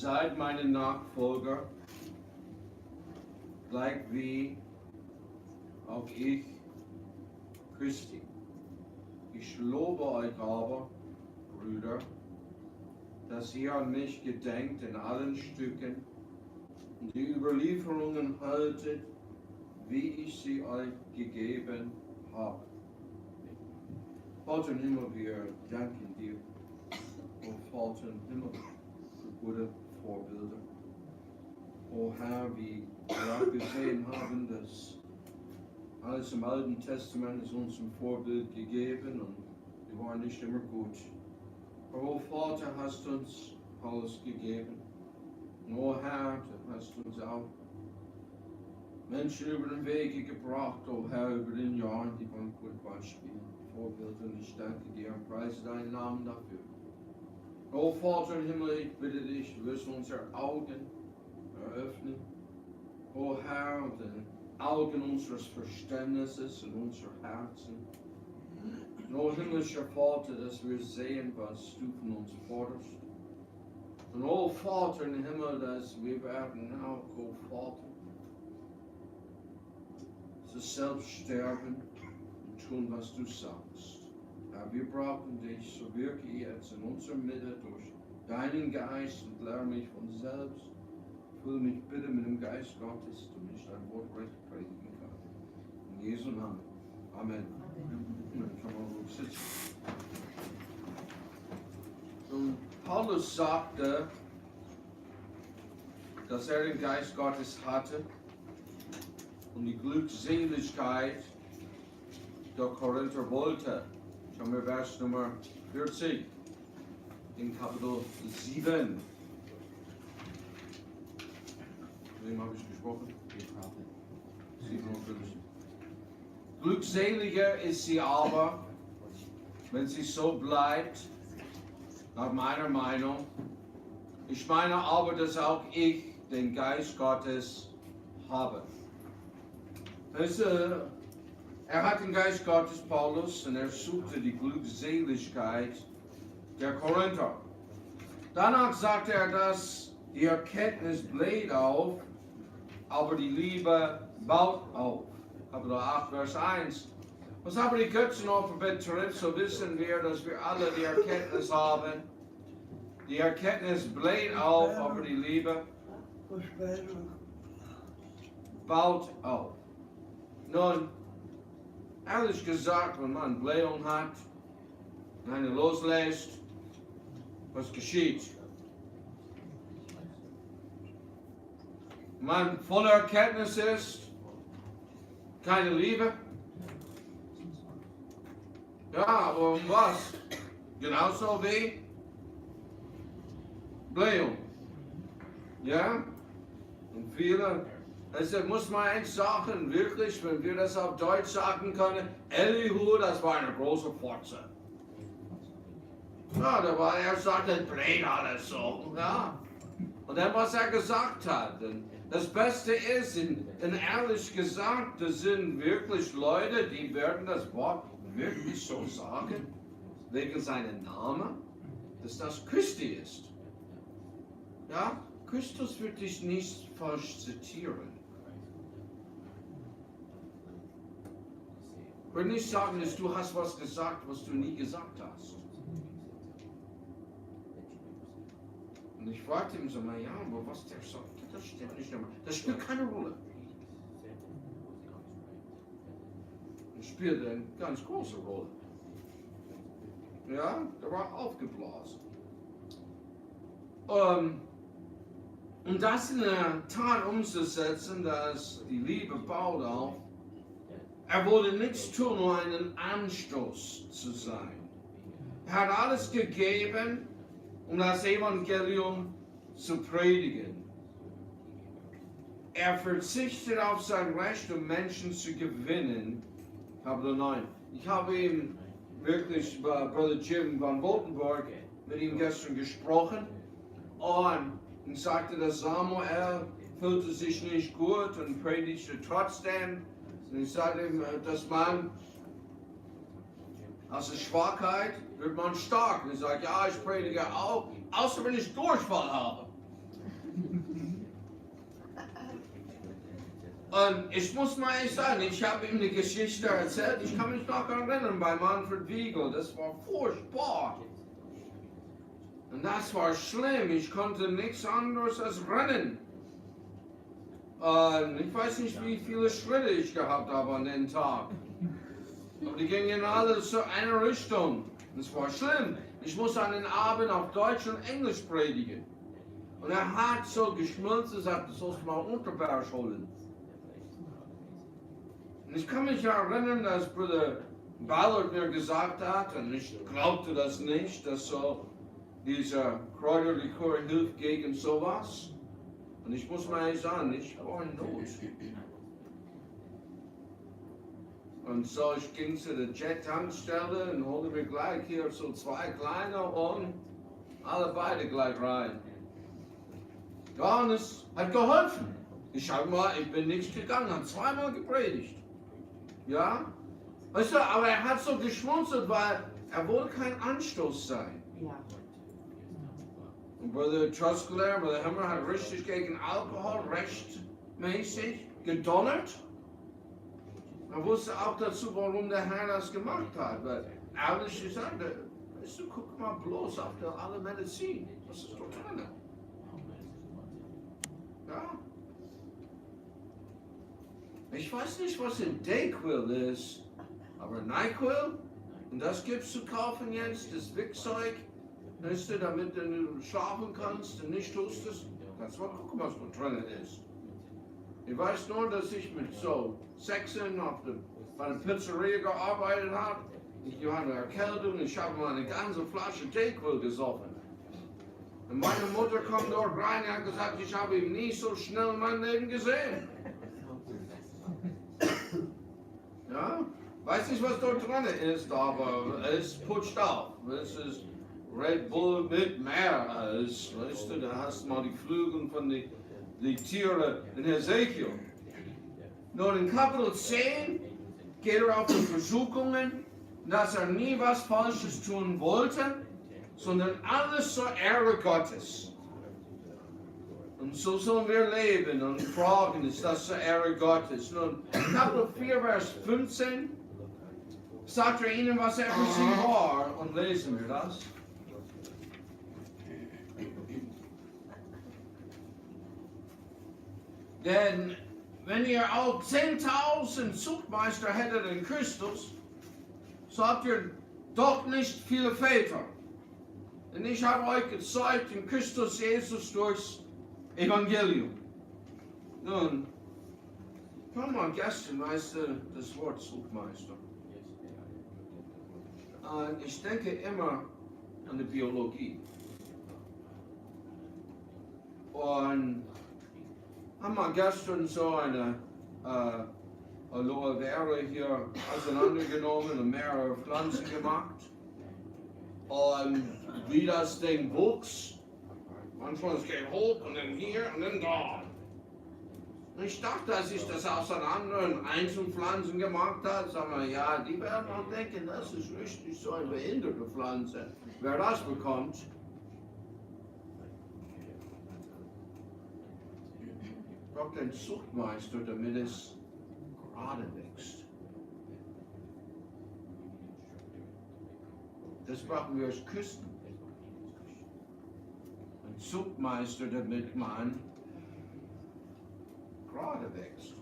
Seid meine Nachfolger, gleich wie auch ich Christi. Ich lobe euch aber, Brüder, dass ihr an mich gedenkt in allen Stücken und die Überlieferungen haltet, wie ich sie euch gegeben habe. Vater im Himmel, wir danken dir, o Vater im Himmel, für gute Vorbilder. O Herr, wie wir auch gesehen haben, dass alles im Alten Testament ist uns ein Vorbild gegeben und wir waren nicht immer gut. O Vater, hast uns Paulus gegeben. Und o Herr, du hast uns auch Menschen über den Weg gebracht, o Herr, über den Jahren, die waren gut Beispiele, Vorbilder. Und ich danke dir und preise deinen Namen dafür. O Vater im Himmel, ich bitte dich, du wirst unsere Augen eröffnen. O Herr, und den Augen unseres Verständnisses und unserer Herzen. O himmlischer Vater, dass wir sehen, was du von uns forderst. Und o Vater im Himmel, dass wir werden auch, o Vater, zu selbst sterben und tun, was du sagst. Ja, wir brauchen dich, so wirke jetzt in unserer Mitte durch deinen Geist und lehre mich von selbst. Fülle mich bitte mit dem Geist Gottes, damit ich dein Wort recht predigen kann. In Jesu Namen. Amen. Dann kann man ruhig sitzen. Und Paulus sagte, dass er den Geist Gottes hatte und die Glückseligkeit der Korinther wollte. Schauen wir Vers Nummer 40 in Kapitel 7. Wem habe ich gesprochen? 57. Glückseliger ist sie aber, wenn sie so bleibt, nach meiner Meinung. Ich meine aber, dass auch ich den Geist Gottes habe. Er hat den Geist Gottes, Paulus, und er suchte die Glückseligkeit der Korinther. Danach sagte er, dass die Erkenntnis bläht auf, aber die Liebe baut auf. Kapitel 8, Vers 1. Was aber die Götzenopfer betrifft, so wissen wir, dass wir alle die Erkenntnis haben. Die Erkenntnis bläht auf, aber die Liebe baut auf. Nun, ehrlich gesagt, wenn man Blähung hat, und eine loslässt, was geschieht? Wenn man voller Erkenntnis ist, keine Liebe. Ja, aber was? Genauso wie Blähung. Ja? Und viele, deshalb muss man eins sagen, wirklich, wenn wir das auf Deutsch sagen können, Elihu, das war eine große Fotze. Ja, er sagte, bläht alles so. Ja. Und dann, was er gesagt hat. Das Beste ist, denn ehrlich gesagt, das sind wirklich Leute, die werden das Wort wirklich so sagen, wegen seinem Namen, dass das Christi ist. Ja, Christus wird dich nicht falsch zitieren. Ich will nicht sagen, dass du hast was gesagt, was du nie gesagt hast. Und ich fragte ihm so mal, ja, aber was der sagt, das stimmt nicht immer. Das spielt keine Rolle. Das spielt eine ganz große Rolle. Ja, der war aufgeblasen. Um das in der Tat umzusetzen, dass die Liebe baut auf, er wollte nichts tun, um einen Anstoß zu sein. Er hat alles gegeben, um das Evangelium zu predigen. Er verzichtet auf sein Recht, um Menschen zu gewinnen. Kapitel 9. Ich habe ihm wirklich, Brother Jim van Woltenburg, mit ihm gestern gesprochen und sagte, dass Samuel fühlte sich nicht gut und predigte trotzdem. Und ich sagte ihm, dass man aus der Schwachheit wird man stark. Und ich sage, ja, ich predige auch, außer wenn ich Durchfall habe. Und ich muss mal ehrlich sagen, ich habe ihm eine Geschichte erzählt, ich kann mich noch erinnern bei Manfred Wiegel, das war furchtbar. Und das war schlimm, ich konnte nichts anderes als rennen. Und ich weiß nicht, wie viele Schritte ich gehabt habe an den Tag. Aber die gingen alle so eine Richtung. Das war schlimm. Ich musste an den Abend auf Deutsch und Englisch predigen. Und er hat so geschmolzen, sagt, du sollst mal Unterberg holen. Und ich kann mich erinnern, dass Bruder Ballard mir gesagt hat, und ich glaubte das nicht, dass so dieser Kräuterlikör hilft gegen sowas. Und ich muss mal sagen, ich war in Not. Und so, ich ging zu der Jet-Tankstelle und holte mir gleich hier so 2 kleine und alle beide gleich rein. Ja, und es hat geholfen. Ich bin nicht gegangen, habe 2-mal gepredigt. Ja? Weißt du, aber er hat so geschmunzelt, weil er wollte kein Anstoß sein. Ja. Und Bruder Truskeler, Bruder Hammer hat richtig gegen Alkohol rechtmäßig gedonnert. Er wusste auch dazu, warum der Herr das gemacht hat. Weil ehrlich gesagt, weißt du, guck mal bloß auf alle Medizin. Was ist dort drin? Ja. Ich weiß nicht, was ein Dayquil ist, aber NyQuil, und das gibt's zu kaufen jetzt, das Wickzeug, weißt du, damit du schlafen kannst und nicht hustest. Kannst mal gucken, was dort drin ist. Ich weiß nur, dass ich mit so Sechsen bei der Pizzeria gearbeitet habe. Ich hatte eine Erkältung, ich habe mal eine ganze Flasche Dayquil gesoffen. Und meine Mutter kommt dort rein und hat gesagt, ich habe ihn nie so schnell in meinem Leben gesehen. Ja, weiß nicht, was dort drin ist, aber es putscht auf. Es ist Red Bull mit mehr als, weißt du, da hast du mal die Flügel von die Tiere in Ezekiel. Nur in Kapitel 10 geht er auf die Versuchungen, dass er nie was Falsches tun wollte, sondern alles zur Ehre Gottes. Und so sollen wir leben und fragen, ist das zur Ehre Gottes? Nun, Kapitel 4, Vers 15, sagt er ihnen, was er für sie war, und lesen wir das. Denn wenn ihr auch 10.000 Zuchtmeister hättet in Christus, so habt ihr doch nicht viele Väter. Denn ich habe euch gezeigt in Christus Jesus durchs Evangelium. Nun, komm mal gestern, weißt du, das Wort Zuchtmeister. Ich denke immer an die Biologie. Und haben wir gestern so eine Aloe Vera hier auseinandergenommen und mehrere Pflanzen gemacht. Und wie das Ding wuchs, manchmal es geht hoch und dann hier und dann da. Und ich dachte, als ich das auseinander in Einzelpflanzen gemacht habe, sagen wir, ja, die werden auch denken, das ist richtig so eine behinderte Pflanze. Wer das bekommt, braucht einen Zuchtmeister, damit es gerade wächst. Das brauchen wir als Christen. Ein Zuchtmeister, damit man gerade wächst.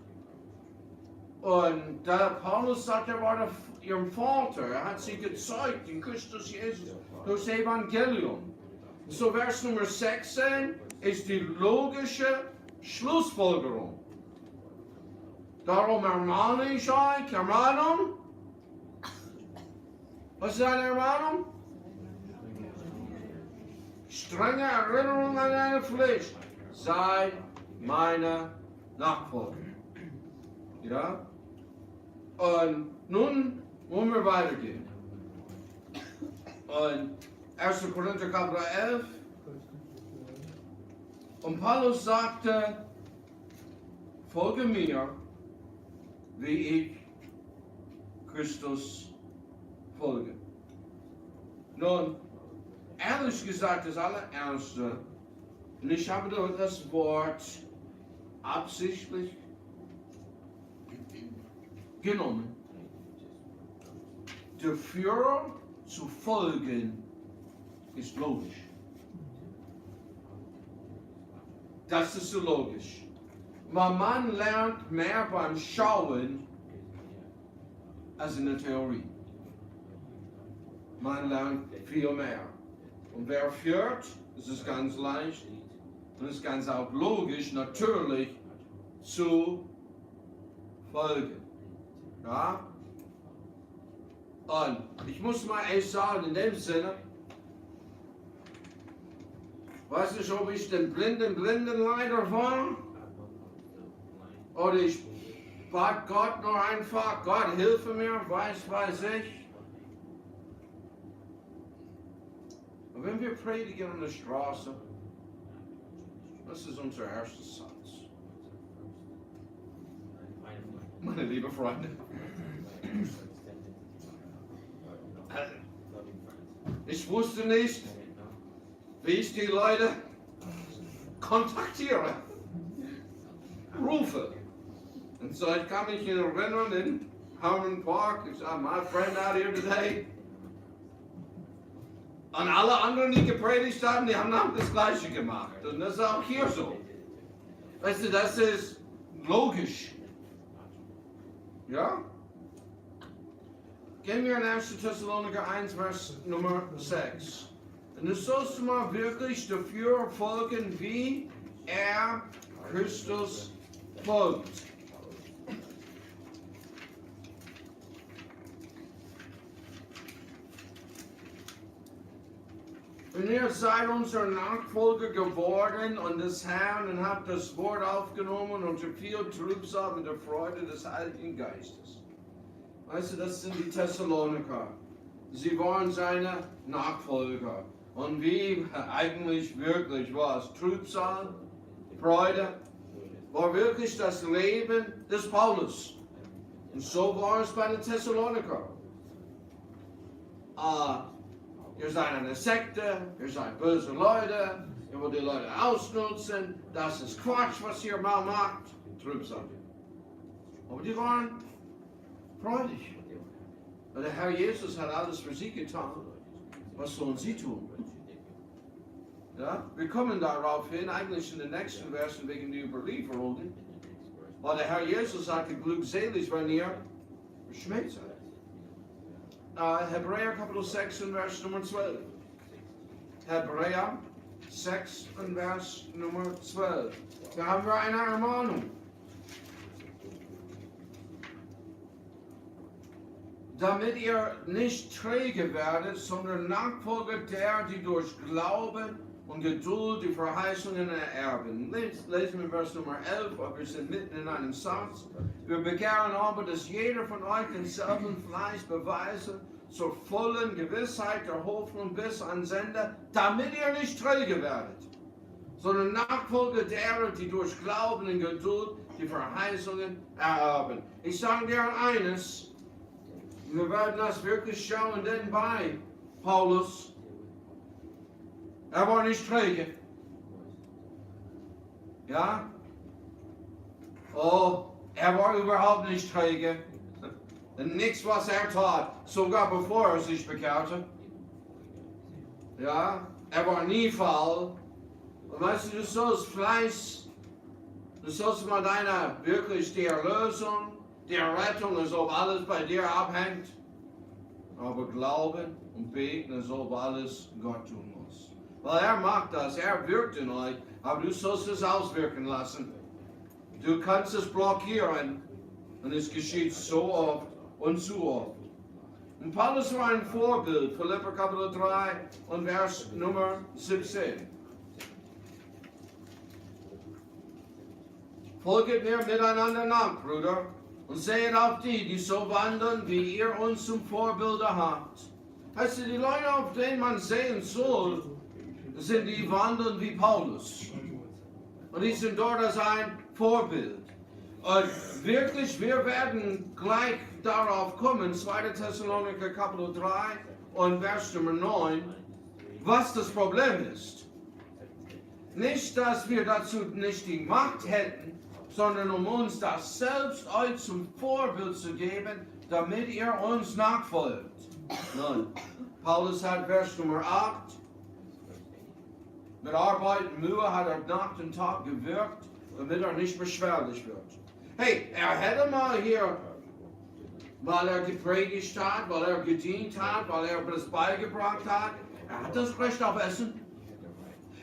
Und da Paulus sagt, er war ihrem Vater, er hat sie gezeigt in Christus Jesus durch das Evangelium. So Vers Nummer 16 ist die logische Schlussfolgerung. Darum ermahne ich euch, Ermahnung. Was ist eine Ermahnung? Strenge Erinnerung an eine Pflicht. Sei meine Nachfolger. Ja? Und nun wollen wir weitergehen. Und 1. Korinther Kapitel 11. Und Paulus sagte, folge mir, wie ich Christus folge. Nun, ehrlich gesagt, das Allererste, und ich habe das Wort absichtlich genommen, dafür zu folgen, ist logisch. Das ist so logisch. Aber man lernt mehr beim Schauen als in der Theorie. Man lernt viel mehr. Und wer führt, ist es ganz leicht und es ist ganz auch logisch, natürlich zu folgen. Ja? Und ich muss mal echt sagen, in dem Sinne, weiß nicht, ob ich den Blindenleiter war oder ich bat Gott nur einfach, Gott hilfe mir, weiß ich. Und wenn wir predigen an der Straße, das ist unser erster Satz. Meine lieben Freunde, ich wusste nicht, wie ich die Leute kontaktiere, rufe. Und so ich kann mich erinnern in Harmon Park, ich sage, my friend out here today. Und alle anderen, die gepredigt haben, die haben dann das Gleiche gemacht. Und das ist auch hier so. Weißt du, das ist logisch. Ja? Gehen wir in 1. Thessaloniker 1, Vers Nummer 6. Und du sollst mal wirklich dafür folgen, wie er Christus folgt. Und ihr seid unser Nachfolger geworden und des Herrn und habt das Wort aufgenommen unter viel Trübsal mit der Freude des Heiligen Geistes. Weißt du, das sind die Thessaloniker. Sie waren seine Nachfolger. Und wie eigentlich wirklich war es? Trübsal, Freude, war wirklich das Leben des Paulus. Und so war es bei den Thessaloniker. Ihr seid eine Sekte, ihr seid böse Leute, ihr wollt die Leute ausnutzen, das ist Quatsch, was ihr mal macht. Trübsal. Aber die waren freudig. Der Herr Jesus hat alles für sie getan. Was sollen sie tun? Ja, wir kommen darauf hin, eigentlich in den nächsten Versen wegen der Überlieferungen. Weil der Herr Jesus sagte, glückselig, wenn ihr verschmäht seid. Hebräer Kapitel 6 und Vers Nummer 12. Hebräer 6 und Vers Nummer 12. Da haben wir eine Ermahnung. Damit ihr nicht träge werdet, sondern Nachfolger der, die durch Glauben und Geduld die Verheißungen ererben. Lesen wir Vers Nummer 11, aber wir sind mitten in einem Satz. Wir begehren aber, dass jeder von euch denselben Fleiß beweise, zur vollen Gewissheit der Hoffnung bis ans Ende, damit ihr nicht träge werdet, sondern Nachfolger derer, die durch Glauben und Geduld die Verheißungen ererben. Ich sage dir eines, wir werden das wirklich schauen, denn bei Paulus, er war nicht träge. Ja? Oh, er war überhaupt nicht träge. Und nichts, was er tat, sogar bevor er sich bekehrte. Ja? Er war nie faul. Und weißt du, du sollst Fleiß, du sollst mal deine, wirklich die Erlösung, die Rettung, als ob alles bei dir abhängt. Aber glauben und beten, als ob alles Gott tun muss. Weil er macht das, er wirkt in euch, aber du sollst es auswirken lassen. Du kannst es blockieren und es geschieht so oft und zu oft. Und Paulus war ein Vorbild, Philipper Kapitel 3 und Vers Nummer 17. Folget mir miteinander nach, Bruder, und seht auf die, die so wandeln, wie ihr uns zum Vorbilder habt. Heißt die Leute, auf denen man sehen soll, sind die wandeln wie Paulus. Und die sind dort als ein Vorbild. Und wirklich, wir werden gleich darauf kommen, 2. Thessaloniker Kapitel 3 und Vers Nummer 9, was das Problem ist. Nicht, dass wir dazu nicht die Macht hätten, sondern um uns das selbst euch zum Vorbild zu geben, damit ihr uns nachfolgt. Nun, Paulus hat Vers Nummer 8. Mit Arbeit und Mühe hat er Nacht und Tag gewirkt, damit er nicht beschwerlich wird. Hey, er hätte mal hier, weil er gepredigt hat, weil er gedient hat, weil er das beigebracht hat, er hat das Recht auf Essen.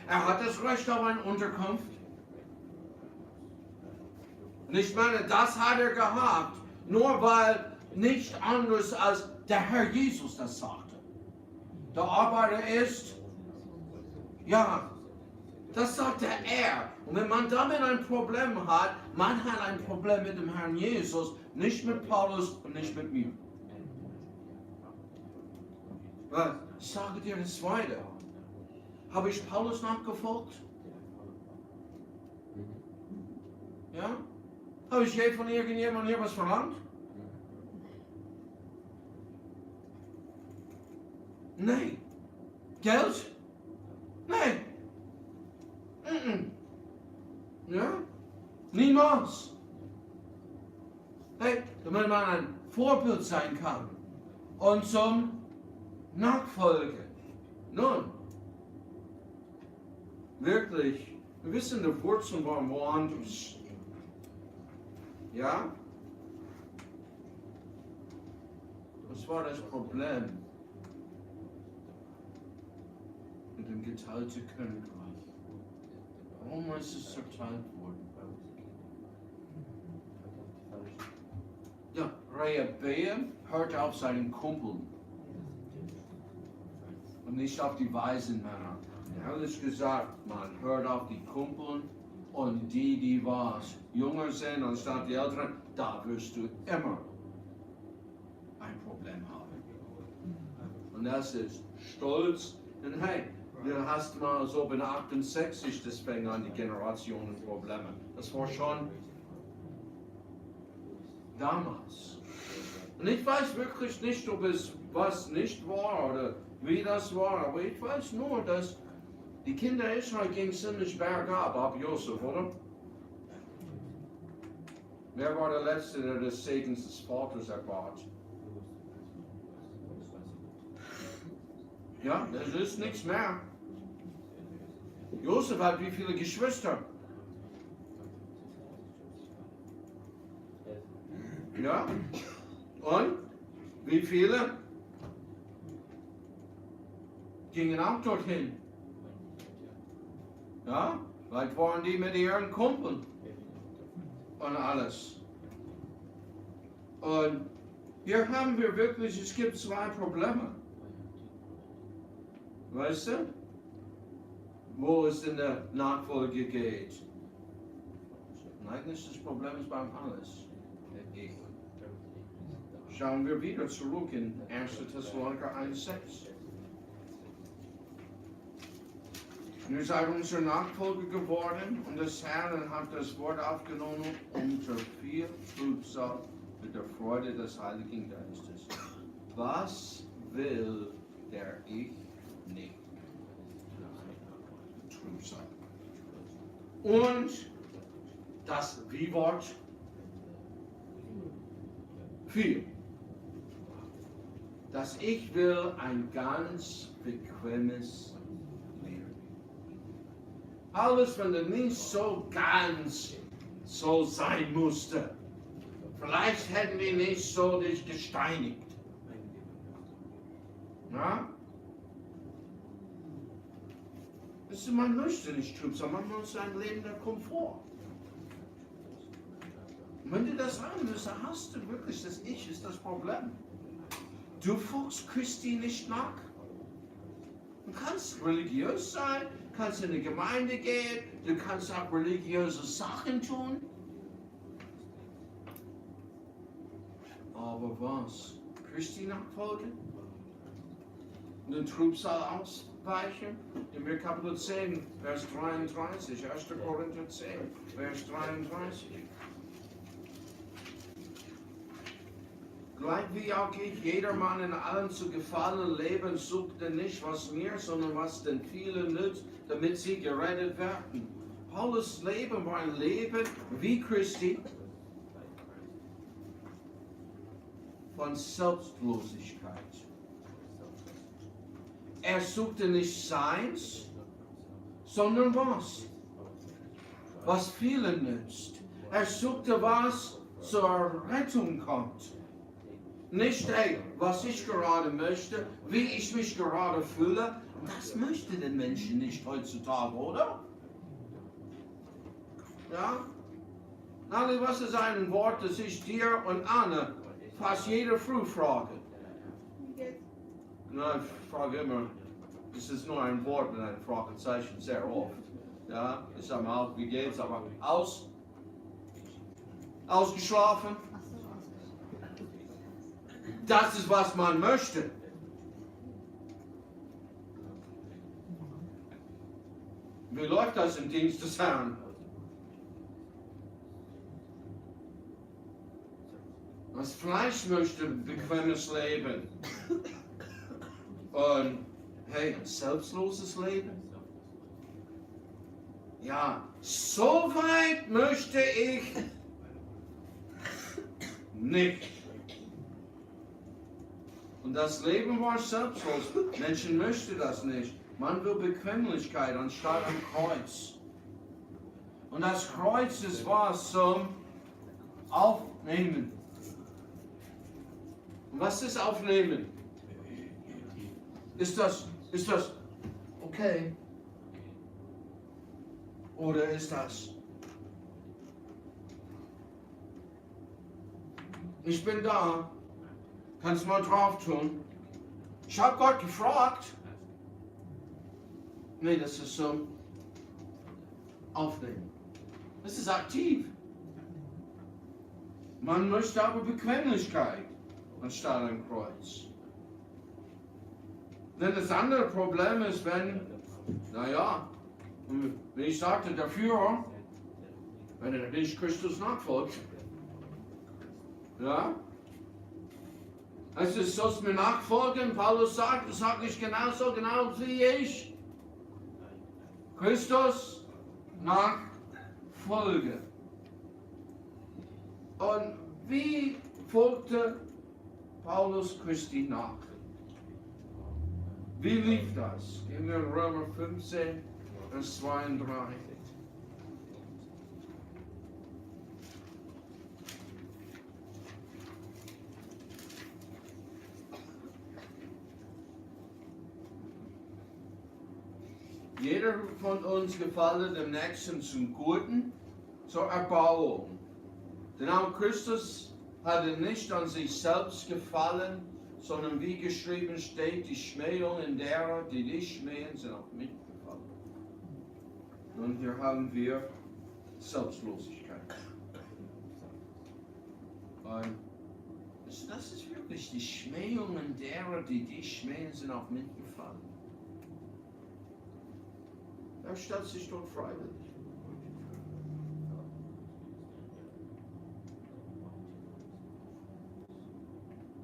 Er hat das Recht auf eine Unterkunft. Und ich meine, das hat er gehabt, nur weil nicht anders als der Herr Jesus das sagte. Der Arbeiter ist, ja, das sagte er. Und wenn man damit ein Problem hat, man hat ein Problem mit dem Herrn Jesus, nicht mit Paulus und nicht mit mir. Weil, ich sage dir das Zweite. Habe ich Paulus nachgefolgt? Ja? Habe ich je von irgendjemandem hier was verlangt? Nein. Geld? Nein. Ja? Niemals. Hey, damit man ein Vorbild sein kann und zum Nachfolgen. Nun, wirklich, wir wissen, die Wurzeln waren woanders. Ja? Was war das Problem mit dem geteilten Königreich? Warum ist es zerteilt worden? Ja, Rehoboam hört auf seinen Kumpeln und nicht auf die weisen Männer. Ehrlich gesagt, man hört auf die Kumpeln und die was jünger sind anstatt die Älteren, da wirst du immer ein Problem haben. Und das ist Stolz. Und hey, du hast mal so in 68, das fängt an, die Generationenprobleme. Das war schon damals. Und ich weiß wirklich nicht, ob es was nicht war oder wie das war, aber ich weiß nur, dass die Kinder Israel gingen ziemlich bergab ab Josef, oder? Wer war der Letzte, der des Segens des Vaters erbat? Ja, das ist nichts mehr. Josef hat wie viele Geschwister? Ja? Und wie viele gingen auch dorthin? Ja? Vielleicht waren die mit ihren Kumpeln und alles. Und hier haben wir wirklich, es gibt zwei Probleme. Weißt du? Wo es in der Nachfolge geht. Und eigentlich das Problem ist beim alles. Schauen wir wieder zurück in 1. Thessaloniker 1,6. Und ihr seid unsere Nachfolger geworden und des Herrn hat das Wort aufgenommen unter viel Trübsal mit der Freude des Heiligen Geistes. Was will der Ich nicht? Trübsal. Und das Wie-Wort? Viel. Das Ich will ein ganz bequemes Leben. Alles, wenn es nicht so ganz so sein musste. Vielleicht hätten die nicht so dich gesteinigt. Na? Man möchte nicht Trübsal, man muss ein Leben der Komfort. Und wenn du das haben willst, dann hast du wirklich das Ich ist das Problem. Du folgst Christi nicht nach. Du kannst religiös sein, kannst in die Gemeinde gehen, du kannst auch religiöse Sachen tun. Aber was? Christi nachfolgen? Und den Trübsal ausweichen? In Kapitel 10, Vers 33, 1. Korinther 10, Vers 33. Gleich wie auch ich, jedermann in allem zu gefallen leben, suchte nicht was mir, sondern was den vielen nützt, damit sie gerettet werden. Paulus' Leben war ein Leben wie Christi von Selbstlosigkeit. Er suchte nicht seins, sondern was? Was vielen nützt. Er suchte, was zur Rettung kommt. Nicht, hey, was ich gerade möchte, wie ich mich gerade fühle. Das möchte den Menschen nicht heutzutage, oder? Ja? Na, was ist ein Wort, das ich dir und Anne fast jede Früh frage? Na, ich frage immer, es ist nur ein Wort mit einem Fragezeichen, sehr oft. Ja, ich sage mal, wie geht's, aber ausgeschlafen? Das ist, was man möchte. Wie läuft das im Dienst des Herrn? Das Fleisch möchte ein bequemes Leben. Und hey, ein selbstloses Leben? Ja, so weit möchte ich nicht. Und das Leben war selbstlos. Menschen möchten das nicht. Man will Bequemlichkeit anstatt ein Kreuz. Und das Kreuz ist was zum Aufnehmen. Und was ist Aufnehmen? Ist das okay? Oder ist das? Ich bin da. Kannst mal drauf tun. Ich habe Gott gefragt. Nee, das ist so. Aufnehmen. Das ist aktiv. Man möchte aber Bequemlichkeit anstatt ein Kreuz. Denn das andere Problem ist, wenn ich sagte, der Führer, wenn er nicht Christus nachfolgt, ja, es ist so, mir nachfolgen, Paulus sagt, das sage ich genau wie ich. Christus nachfolge. Und wie folgte Paulus Christi nach? Wie lief das? Gehen wir in Römer 15, Vers 2 und 3. Jeder von uns gefalle dem Nächsten zum Guten, zur Erbauung. Denn auch Christus hatte nicht an sich selbst gefallen, sondern wie geschrieben steht, die Schmähungen derer, die dich schmähen, sind auf mich gefallen. Und hier haben wir Selbstlosigkeit. Und das ist wirklich, die Schmähungen derer, die dich schmähen, sind auf mich gefallen. Er stellt sich dort freiwillig.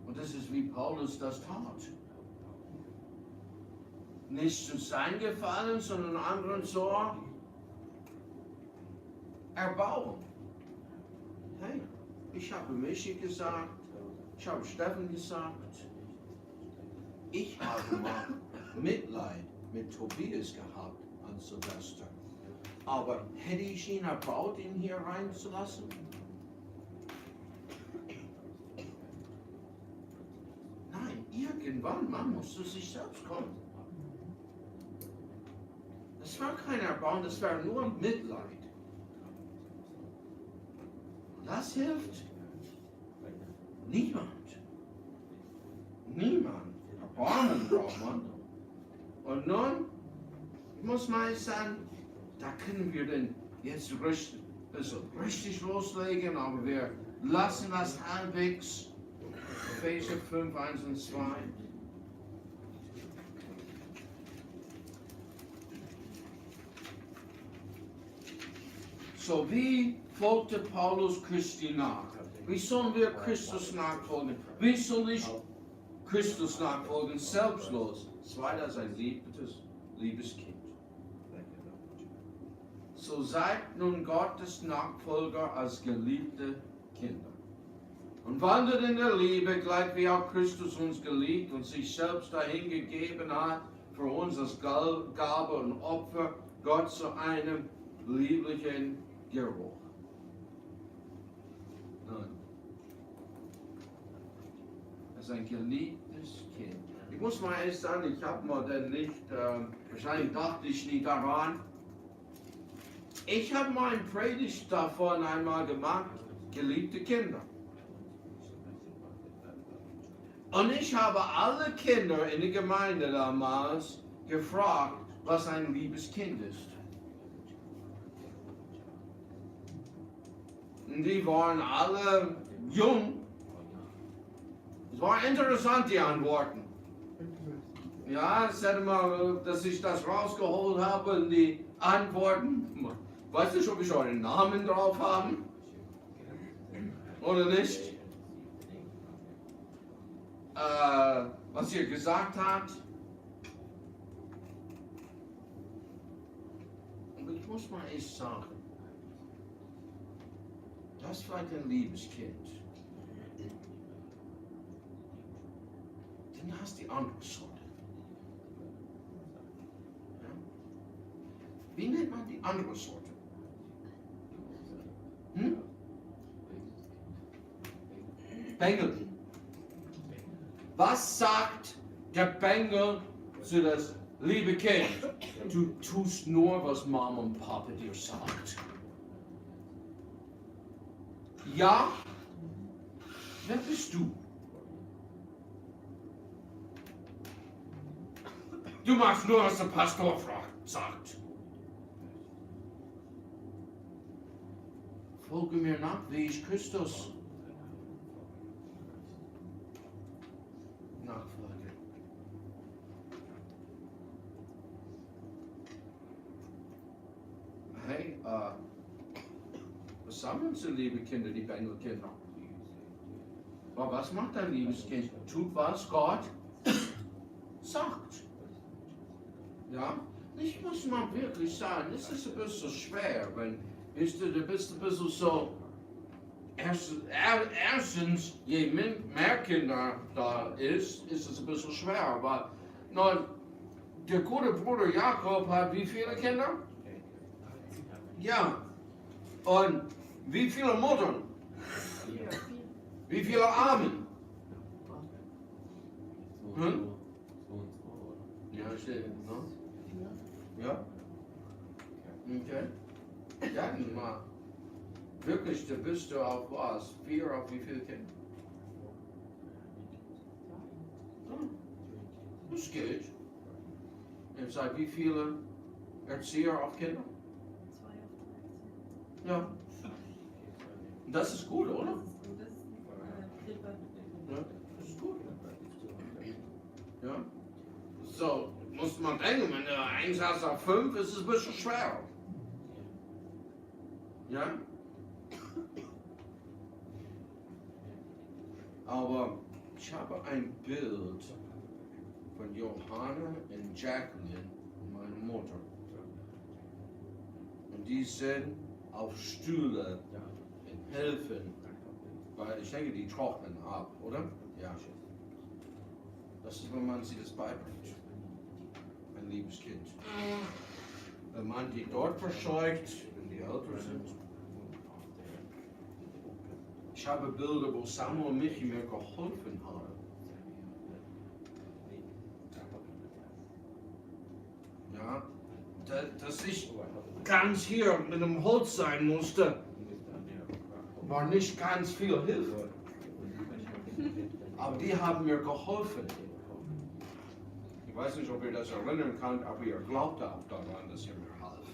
Und das ist, wie Paulus das tat. Nicht zu sein Gefallen, sondern anderen zur Erbauung. Hey, ich habe Michi gesagt, ich habe Steffen gesagt, ich habe mal Mitleid mit Tobias gehabt an Silvester. Aber hätte ich ihn erbaut, ihn hier reinzulassen? Nein, irgendwann, man muss zu sich selbst kommen. Das war kein Erbauen, das war nur Mitleid. Und das hilft niemand. Niemand. Erbarmen braucht man. Und nun muss man sagen, da können wir denn jetzt richtig loslegen, aber wir lassen das halbwegs. Epheser 5, 1 und 2. So, wie folgte Paulus Christi nach? Wie sollen wir Christus nachfolgen? Wie soll ich Christus nachfolgen? Selbstlos. Zweiter, sein liebes Kind. So seid nun Gottes Nachfolger als geliebte Kinder. Und wandert in der Liebe, gleich wie auch Christus uns geliebt und sich selbst dahingegeben hat, für uns als Gabe und Opfer, Gott zu einem lieblichen Geruch. Nun, das ist ein geliebtes Kind. Ich muss mal ehrlich sagen, ich habe mir dann nicht, wahrscheinlich dachte ich nie daran. Ich habe mal ein Predigt davon einmal gemacht, geliebte Kinder. Und ich habe alle Kinder in der Gemeinde damals gefragt, was ein liebes Kind ist. Und die waren alle jung. Es waren interessant, die Antworten. Ja, es hätte mal, dass ich das rausgeholt habe und die Antworten. Weißt du, ob ich euren Namen drauf habe? Oder nicht? Was ihr gesagt habt. Und ich muss mal echt sagen, das war ein liebes Kind. Dann hast du die andere Sorte. Ja? Wie nennt man die andere Sorte? Bengel. Was sagt der Bengel zu das liebe Kind? Du tust nur, was Mama und Papa dir sagt. Ja? Wer bist du? Du machst nur, was der Pastor sagt. Folge mir nach, wie ich Christus nachfolge. Hey, was sagen unsere liebe Kinder, die Bengelkinder? Aber was macht ein liebes Kind? Tut, was Gott sagt. Ja, ich muss mal wirklich sagen, es ist ein bisschen schwer, wenn du bist ein bisschen so, erstens, je mehr Kinder da ist es ein bisschen schwer, aber der gute Bruder Jakob hat wie viele Kinder? Ja, und wie viele Muttern? Wie viele Armen? Ja, steht, ne? Ja? Okay. Ja, mal. Wirklich, da bist du auf was? 4 auf wie viele Kinder? Das geht. Und seit wie viele Erzieher auf Kinder? 2 auf 13. Ja. Das ist gut, oder? Ja, das ist gut. Ja. So, muss man denken, wenn du 1 hast auf 5, ist es ein bisschen schwer. Ja? Aber ich habe ein Bild von Johanna und Jacqueline, meine Mutter. Und die sind auf Stühle und helfen, weil ich denke, die trocknen ab, oder? Ja. Das ist, wenn man sie das beibringt. Ein liebes Kind. Wenn man die dort verscheucht, wenn die älter sind. Ich habe Bilder, wo Samuel und Michi mir geholfen haben. Ja, dass ich ganz hier mit dem Holz sein musste, war nicht ganz viel Hilfe. Aber die haben mir geholfen. Ich weiß nicht, ob ihr das erinnern könnt, aber ihr glaubt auch daran, dass ihr mir half.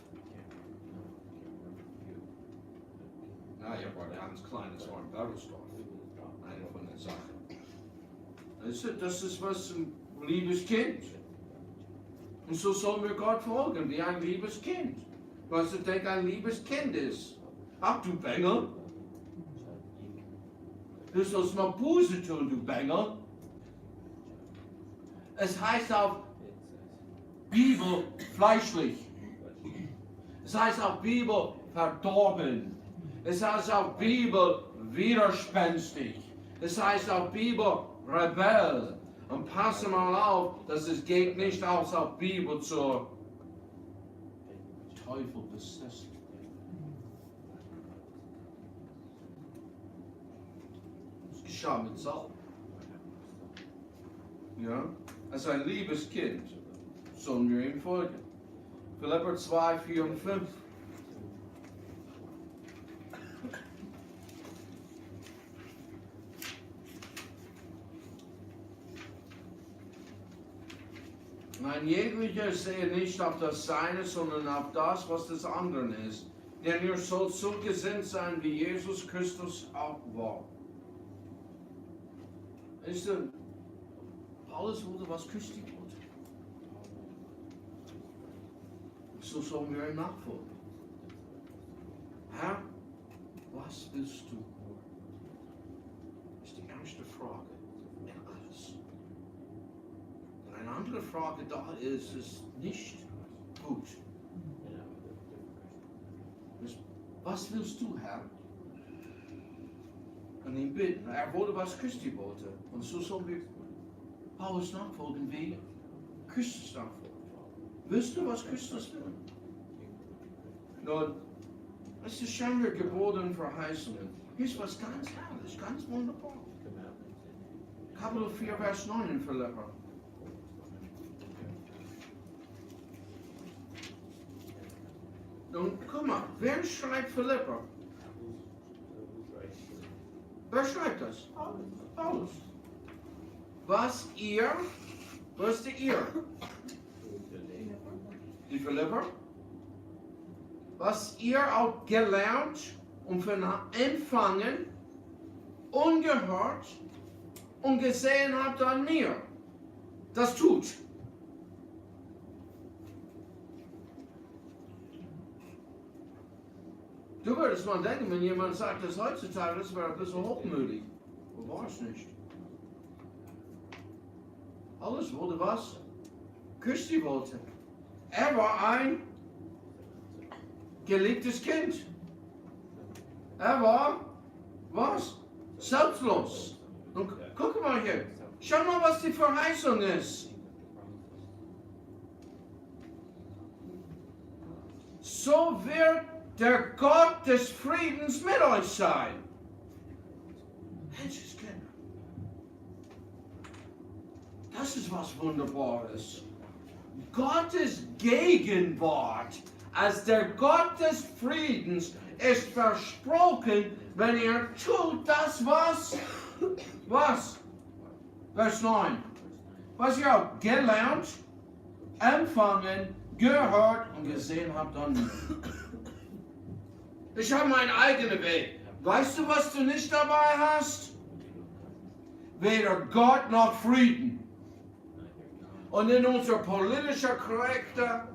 Na, ihr war ganz kleines Ort, Bergelsdorf. Eine von den Sachen. Das ist was ein liebes Kind. Und so sollen wir Gott folgen, wie ein liebes Kind. Was du denkst, ein liebes Kind ist. Ach du Bengel. Du sollst mal Buße tun, du Bengel. Es heißt auf Bibel fleischlich. Es heißt auch Bibel verdorben. Es heißt auch Bibel widerspenstig. Es heißt auch Bibel Rebell. Und passe mal auf, dass es geht nicht aus auf Bibel zur Teufel besessen. Das geschah mit Saul. Ja, als ein liebes Kind sollen wir ihm folgen. Philipper 2, 4 und 5. Ein jeglicher sehe nicht auf das Seine, sondern auf das, was des anderen ist. Denn ihr sollt so gesinnt sein, wie Jesus Christus auch war. Weißt du, Paulus wurde, was Christi wurde. So sollen wir ihm nachfolgen. Herr, was willst du? Das ist die erste Frage in alles. Wenn eine andere Frage da ist, ist nicht gut. Was willst du, Herr? Und ihn bitten. Er wurde, was Christi wollte. Und so sollen wir Paulus nachfolgen, wie Christus nachfolgen. Willst du, was Christus will? Nun, es ist scheinbar geboten Verheißungen. Hier ist was ganz herrlich, ganz wunderbar. Kapitel 4, Vers 9 in Philipper. Nun, guck mal, wer schreibt Philipper? Wer schreibt das? Paulus. Was ist die ihr? Die Philipper. Was ihr auch gelernt und empfangen, ungehört und gesehen habt an mir, das tut. Du würdest mal denken, wenn jemand sagt, das heutzutage, das wäre ein bisschen hochmütig. Aber war es nicht. Alles wurde was Christi wollte. Er war ein geliebtes Kind. Er war was? Selbstlos. Und guck mal hier. Schau mal, was die Verheißung ist. So wird der Gott des Friedens mit euch sein. Menschenskinder. Das ist was Wunderbares. Gottes Gegenwart als der Gott des Friedens ist versprochen, wenn ihr tut das, was? Vers 9. Was ihr auch gelernt, empfangen, gehört und gesehen habt an mir. Ich habe meinen eigenen Weg. Weißt du, was du nicht dabei hast? Weder Gott noch Frieden. Und in unserer politisch korrekten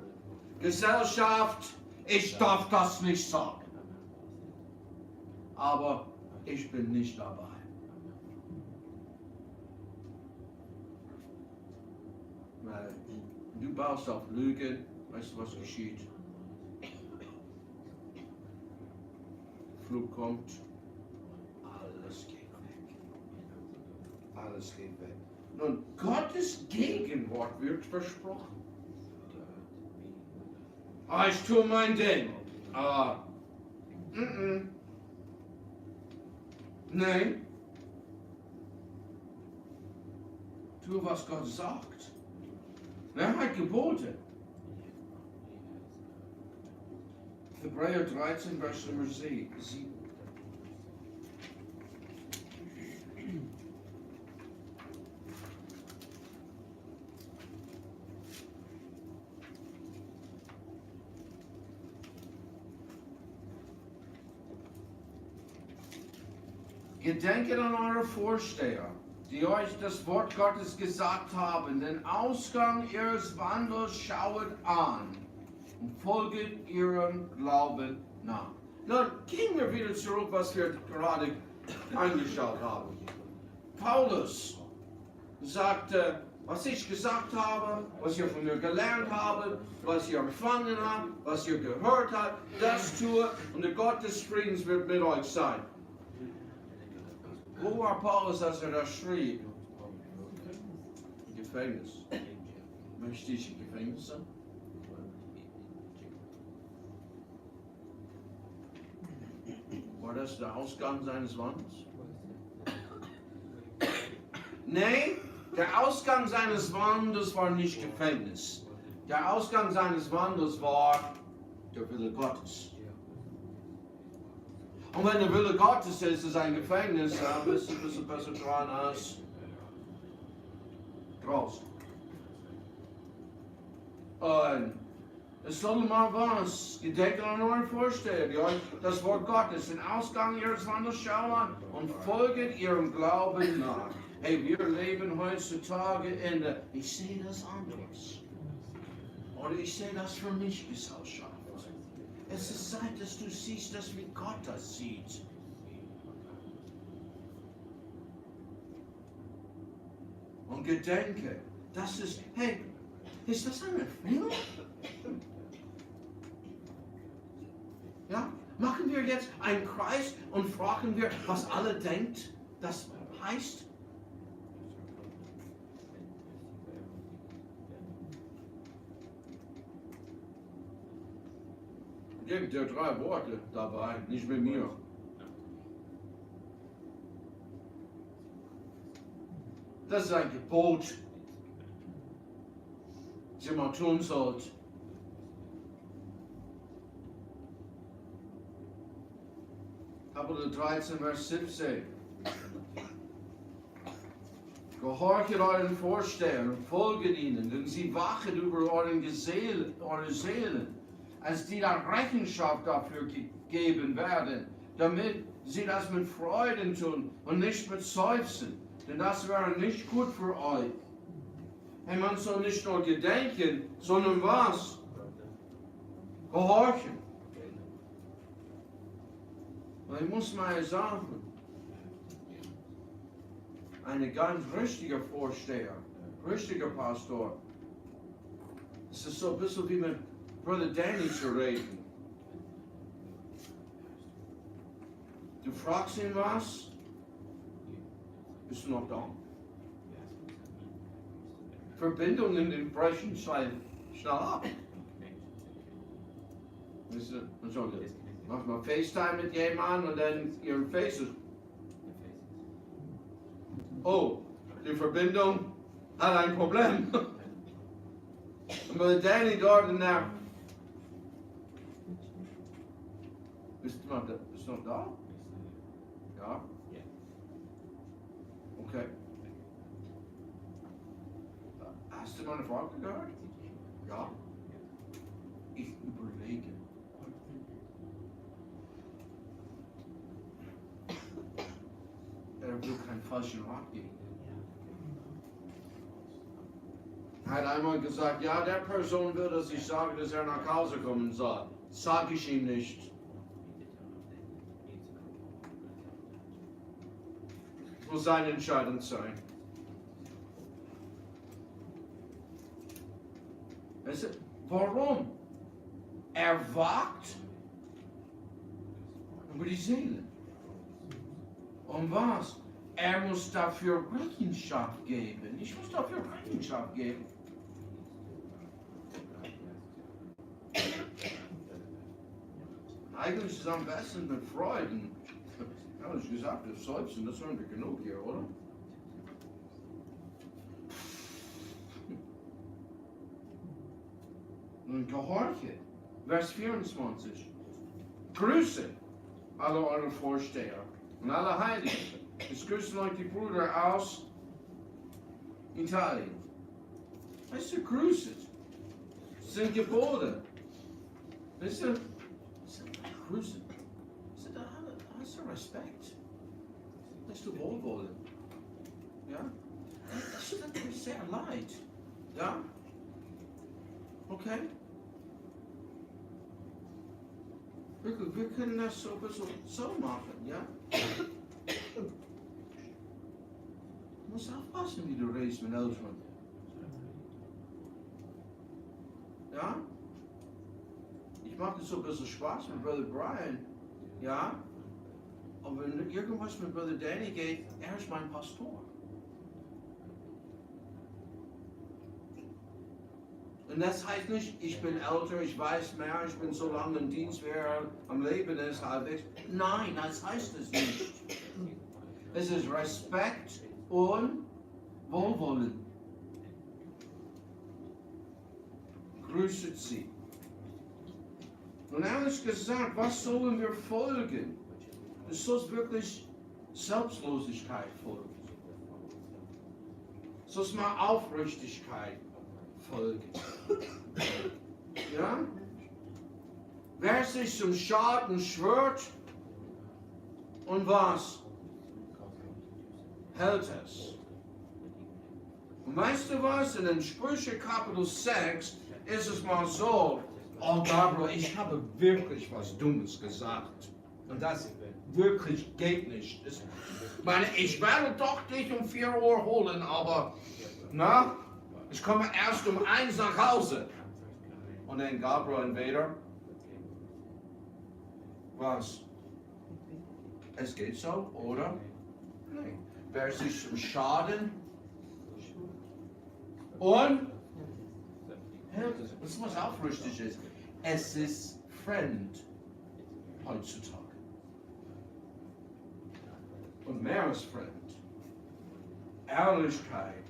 Gesellschaft, ich darf das nicht sagen. Aber ich bin nicht dabei. Weil du baust auf Lügen, weißt du, was geschieht? Flug kommt, alles geht weg. Alles geht weg. Nun, Gottes Gegenwart wird versprochen. Ich tue mein Ding. Nein. Tu, was Gott sagt. Er hat Gebote. Hebräer 13, Vers Nummer 7. Gedenket an eure Vorsteher, die euch das Wort Gottes gesagt haben. Den Ausgang ihres Wandels schauet an und folget ihrem Glauben nach. Nun gehen wir wieder zurück, was wir gerade angeschaut haben. Paulus sagte, was ich gesagt habe, was ihr von mir gelernt habt, was ihr empfangen habt, was ihr gehört habt, das tue und der Gott des Friedens wird mit euch sein. Wo war Paulus, als das schrieb? Im Gefängnis. Möchte ich im Gefängnis sein? War das der Ausgang seines Wandels? Nein, der Ausgang seines Wandels war nicht Gefängnis. Der Ausgang seines Wandels war der Wille Gottes. Und wenn der Wille Gottes ist, ist ein Gefängnis, dann bist du ein bisschen besser dran als draußen. Und es soll mal was. Gedenkt an euren Vorstellungen, die euch das Wort Gottes, den Ausgang ihres Wandels schauen und folget ihrem Glauben nach. Hey, wir leben heutzutage in der, ich sehe das anders. Oder ich sehe das für mich, Gesellschaft. Es ist Zeit, dass du siehst, dass wie Gott das sieht. Und gedenke, das ist, hey, ist das eine Erfindung? Ja, machen wir jetzt einen Kreis und fragen wir, was alle denkt, das heißt? Gibt ja 3 Worte dabei, nicht mit mir. Das ist ein Gebot, das man tun sollte. Kapitel 13, Vers 17. Gehorchet euren Vorstehern und folget ihnen, denn sie wachen über eure Seelen, als die da Rechenschaft dafür gegeben werden, damit sie das mit Freuden tun und nicht mit Seufzen, denn das wäre nicht gut für euch. Hey, man soll nicht nur gedenken, sondern was? Gehorchen. Und ich muss mal sagen, ein ganz richtiger Vorsteher, richtiger Pastor, es ist so ein bisschen wie mit Bruder Danny zu reden. Du fragst ihn was, bist du noch da? Verbindungen brechen schnell ab. Mach mal FaceTime mit jemandem und dann ihren Faces. Oh, die Verbindung hat ein Problem. Und bei Danny dort in der. Bist du noch da? Ja? Okay. Hast du meine Frage gehört? Ja? Ich überlege. Er will keinen falschen Rat geben. Er hat einmal gesagt, ja, der Person will, dass ich sage, dass er nach Hause kommen soll. Sag ich ihm nicht. Es muss seine Entscheidung sein. Warum? Er wagt über die Seele. Und was? Er muss dafür Rechenschaft geben. Ich muss dafür Rechenschaft geben. Eigentlich ist es am besten mit Freuden. Ehrlich gesagt, das Seufzen, das hören wir genug hier, oder? Und gehorche. Vers 24. Grüße alle eure Vorsteher und alle Heiligen. Es grüßen euch die Brüder aus Italien. Weißt du, grüßet. Das sind Gebote. Weißt du, grüßen. Da hast du Respekt. Hast du Wohlwollen. Ja? Das tut mir sehr leid. Ja? Okay? Wir können das so ein bisschen so machen, ja? Du musst aufpassen, wie du redest mit Eltern. Ja? Ich mache so ein bisschen Spaß mit Brother Brian. Ja? Aber wenn irgendwas mit Brother Danny geht, er ist mein Pastor. Und das heißt nicht, ich bin älter, ich weiß mehr, ich bin so lange im Dienst, wer am Leben ist, halbwegs. Nein, das heißt es nicht. Es ist Respekt und Wohlwollen. Grüßet sie. Und ehrlich gesagt, was sollen wir folgen? Es soll wirklich Selbstlosigkeit folgen. Es soll mal Aufrichtigkeit folgen. Ja? Wer sich zum Schaden schwört und was? Hält es. Und weißt du was? In den Sprüche Kapitel 6 ist es mal so, oh Gabriel, ich habe wirklich was Dummes gesagt. Und das wirklich geht nicht. Ich werde doch dich um 4 Uhr holen, aber na, ich komme erst um 1 nach Hause. Und dann Gabriel entweder, was? Es geht so, oder? Nein. Wer sich zum Schaden und das ist was aufrichtig ist. Es ist fremd heutzutage. Und mehr als fremd. Ehrlichkeit,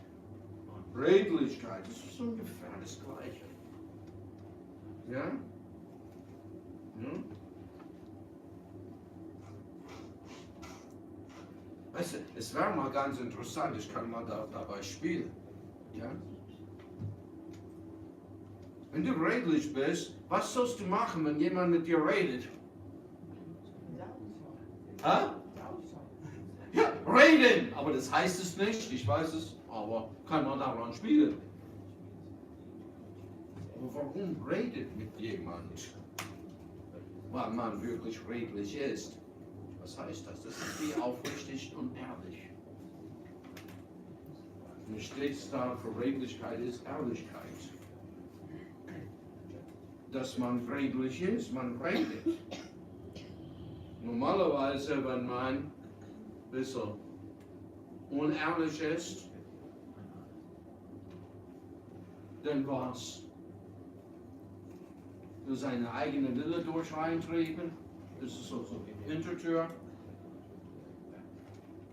Redlichkeit, das ist ungefähr das Gleiche. Ja? Hm? Weißt du, es wäre mal ganz interessant, ich kann mal dabei spielen. Ja? Wenn du redlich bist, was sollst du machen, wenn jemand mit dir redet? Hä? Ja, reden! Aber das heißt es nicht, ich weiß es, aber kann man daran spielen. Aber warum redet mit jemand, weil man wirklich redlich ist? Was heißt das? Das ist wie aufrichtig und ehrlich. Und steht da für Redlichkeit ist Ehrlichkeit. Dass man redlich ist, man redet. Normalerweise, wenn man ein bisschen unehrlich ist, dann was? Du seine eigene Wille durch reintreten, das ist so die Hintertür,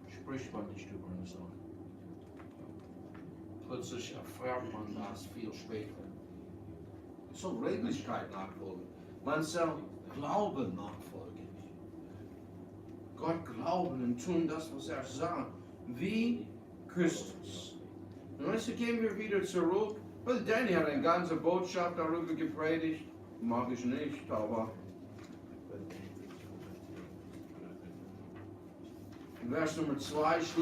spricht man nicht über eine Sache. Plötzlich erfährt man das viel später. So Redlichkeit nachfolgen. Man soll Glauben nachfolgen. Gott glauben und tun das, was er sagt. Wie Christus. Und weißt du, gehen wir wieder zurück. Well, Danny hat eine ganze Botschaft darüber gepredigt. Mag ich nicht, aber Vers Nummer 2, ich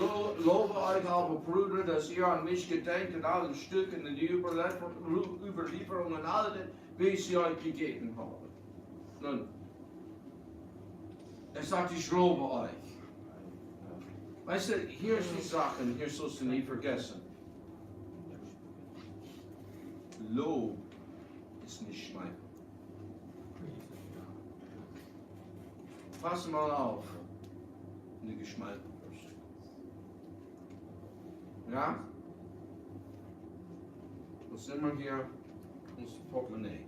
lobe euch aber, Brüder, dass ihr an mich gedenkt in allen Stücken, in die Überlieferungen, alle, wie ich sie euch gegeben habe. Nun, er sagt, ich lobe euch. Weißt du, hier ist die Sache, hier sollst du nie vergessen. Lob ist nicht Schmeichel. Pass mal auf. Eine geschmalten wirst. Ja? Was sind wir hier? Unser Portemonnaie.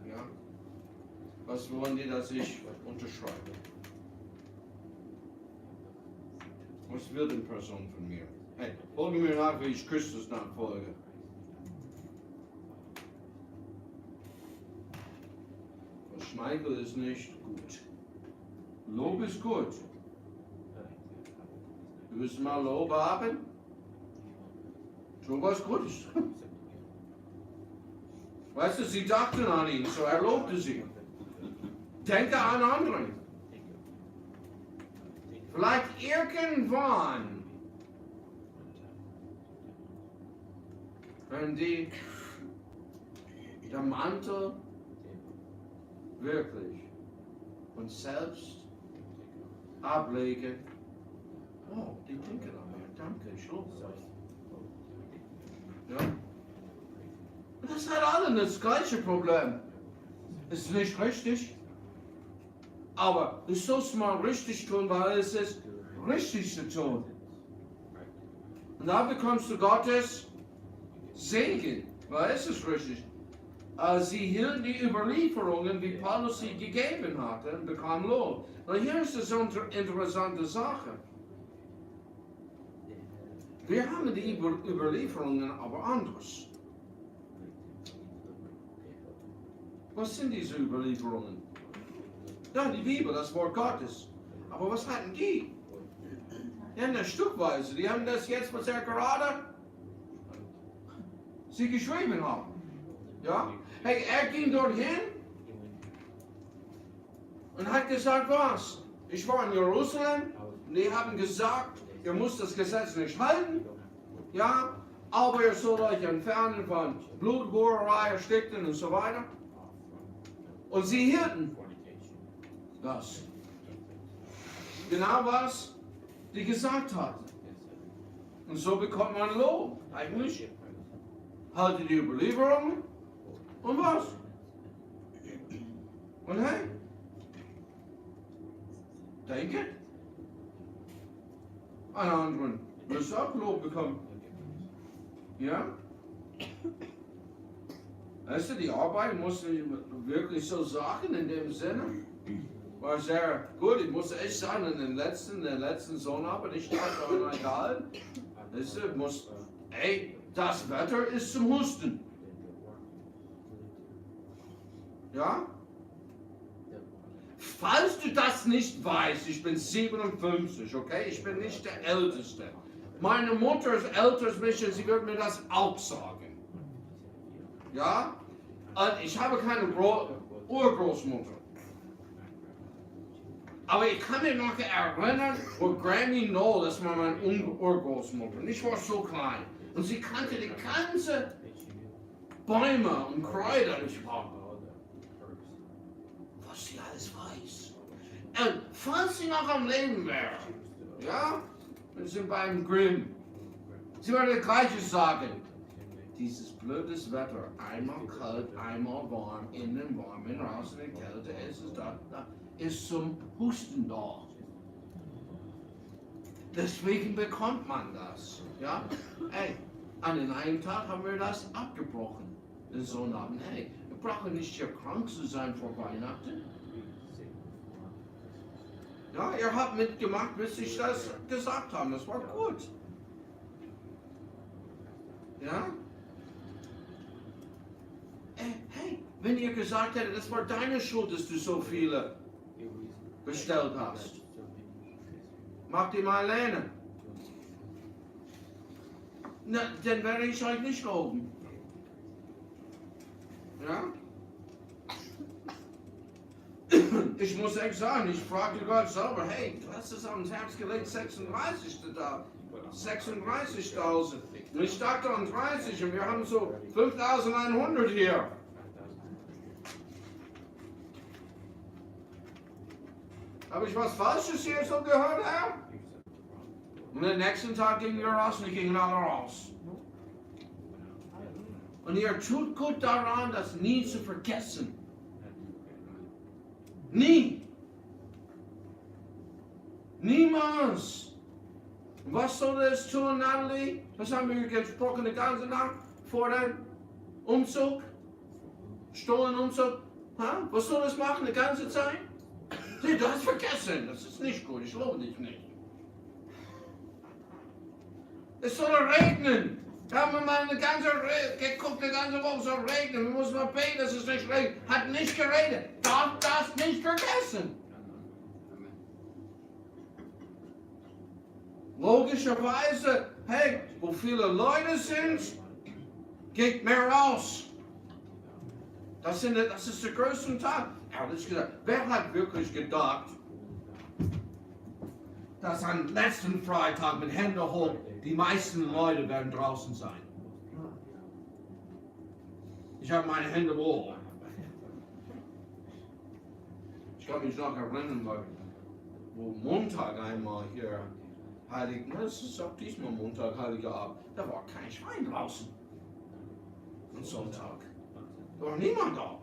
Ja? Was wollen die, dass ich unterschreibe? Was will die Person von mir? Hey, folge mir nach, wie ich Christus nachfolge. Was Schmeichel ist nicht gut. Lob ist gut. Du willst mal Lob haben? Tu was Gutes. Weißt du, sie dachten an ihn, so er lobte sie. Denke an anderen. Vielleicht irgendwann, wenn der Mantel wirklich uns selbst ablegen. Oh, die denken an mir. Danke, ich lobe euch. Ja? Und das allen das gleiche Problem. Ist nicht richtig, aber du sollst mal richtig tun, weil es ist richtig zu tun. Und da bekommst du Gottes Segen, weil es ist richtig. Sie hielten die Überlieferungen, wie Paulus sie gegeben hatte, und bekamen Lohn. Und hier ist es eine interessante Sache. Wir haben die Überlieferungen aber anders. Was sind diese Überlieferungen? Ja, die Bibel, das Wort Gottes. Aber was hatten die? Ja, eine Stückweise. Die haben das jetzt, was gerade sie geschrieben haben. Ja? Hey, ging dorthin und hat gesagt, was? Ich war in Jerusalem und die haben gesagt, ihr müsst das Gesetz nicht halten. Ja, aber ihr sollt euch entfernen von Bluthurerei, Erstickten und so weiter. Und sie hielten das. Genau was die gesagt hatten. Und so bekommt man Lohn. Eigentlich haltet die Überlieferungen und was? Und hey, denke, einen anderen wirst du auch Lohn bekommen. Ja? Weißt du, die Arbeit musste ich wirklich so sagen in dem Sinne. War sehr gut, ich muss echt sagen, in der letzten Sonnabend, ich dachte, oh egal. Weißt du, ey, das Wetter ist zum Husten. Ja? Falls du das nicht weißt, ich bin 57, okay? Ich bin nicht der Älteste. Meine Mutter ist älter als mich und sie wird mir das auch sagen. Ja? Und ich habe keine Urgroßmutter. Aber ich kann mich noch erinnern, wo Granny Noel, das war meine Urgroßmutter, und ich war so klein. Und sie kannte die ganze Bäume und Kräuter. Und ich war, was sie alles weiß. Und falls sie noch am Leben wäre, ja, wir sind beim Grimm, sie würde das Gleiche sagen. Dieses blödes Wetter, einmal kalt, einmal warm, innen warm, innen raus in der Kälte, ist es da, ist zum Husten da. Deswegen bekommt man das. Ja? Hey, an einem Tag haben wir das abgebrochen. Den Sonnabend, hey, wir brauchen nicht hier krank zu sein vor Weihnachten. Ja, ihr habt mitgemacht, bis ich das gesagt habe. Das war gut. Ja? Hey, wenn ihr gesagt hättet, das war deine Schuld, dass du so viele bestellt hast. Mach die mal alleine. Na, dann werde ich euch nicht loben. Ja? Ich muss echt sagen, ich fragte Gott selber, hey, du hast es ans Herz gelegt, 36. da. 36.000. Und ich dachte an 30 und wir haben so 5.100 hier. Habe ich was Falsches hier so gehört, Herr? Und am nächsten Tag gingen wir raus und die gingen alle raus. Und ihr tut gut daran, das nie zu vergessen. Nie. Niemals. Was soll es tun, Natalie? Was haben wir gesprochen die ganze Nacht vor dem Umzug? Stollenumzug? Ha? Was soll es machen die ganze Zeit? Nee, du hast vergessen. Das ist nicht gut. Ich lobe dich nicht. Es soll regnen. Da haben wir mal geguckt, die ganze Woche soll regnen. Wir müssen mal beten, dass es nicht regnet. Hat nicht geregnet. Darf das nicht vergessen. Logischerweise, hey, wo viele Leute sind, geht mehr raus. Das ist der größte Tag. Ehrlich gesagt, wer hat wirklich gedacht, dass am letzten Freitag mit Händen hoch die meisten Leute werden draußen sein? Ich habe meine Hände hoch. Ich kann mich noch erinnern, wo Montag einmal hier das ist auch diesmal Montag, Heiliger Abend, da war kein Schwein draußen. Und Sonntag. Da war niemand da.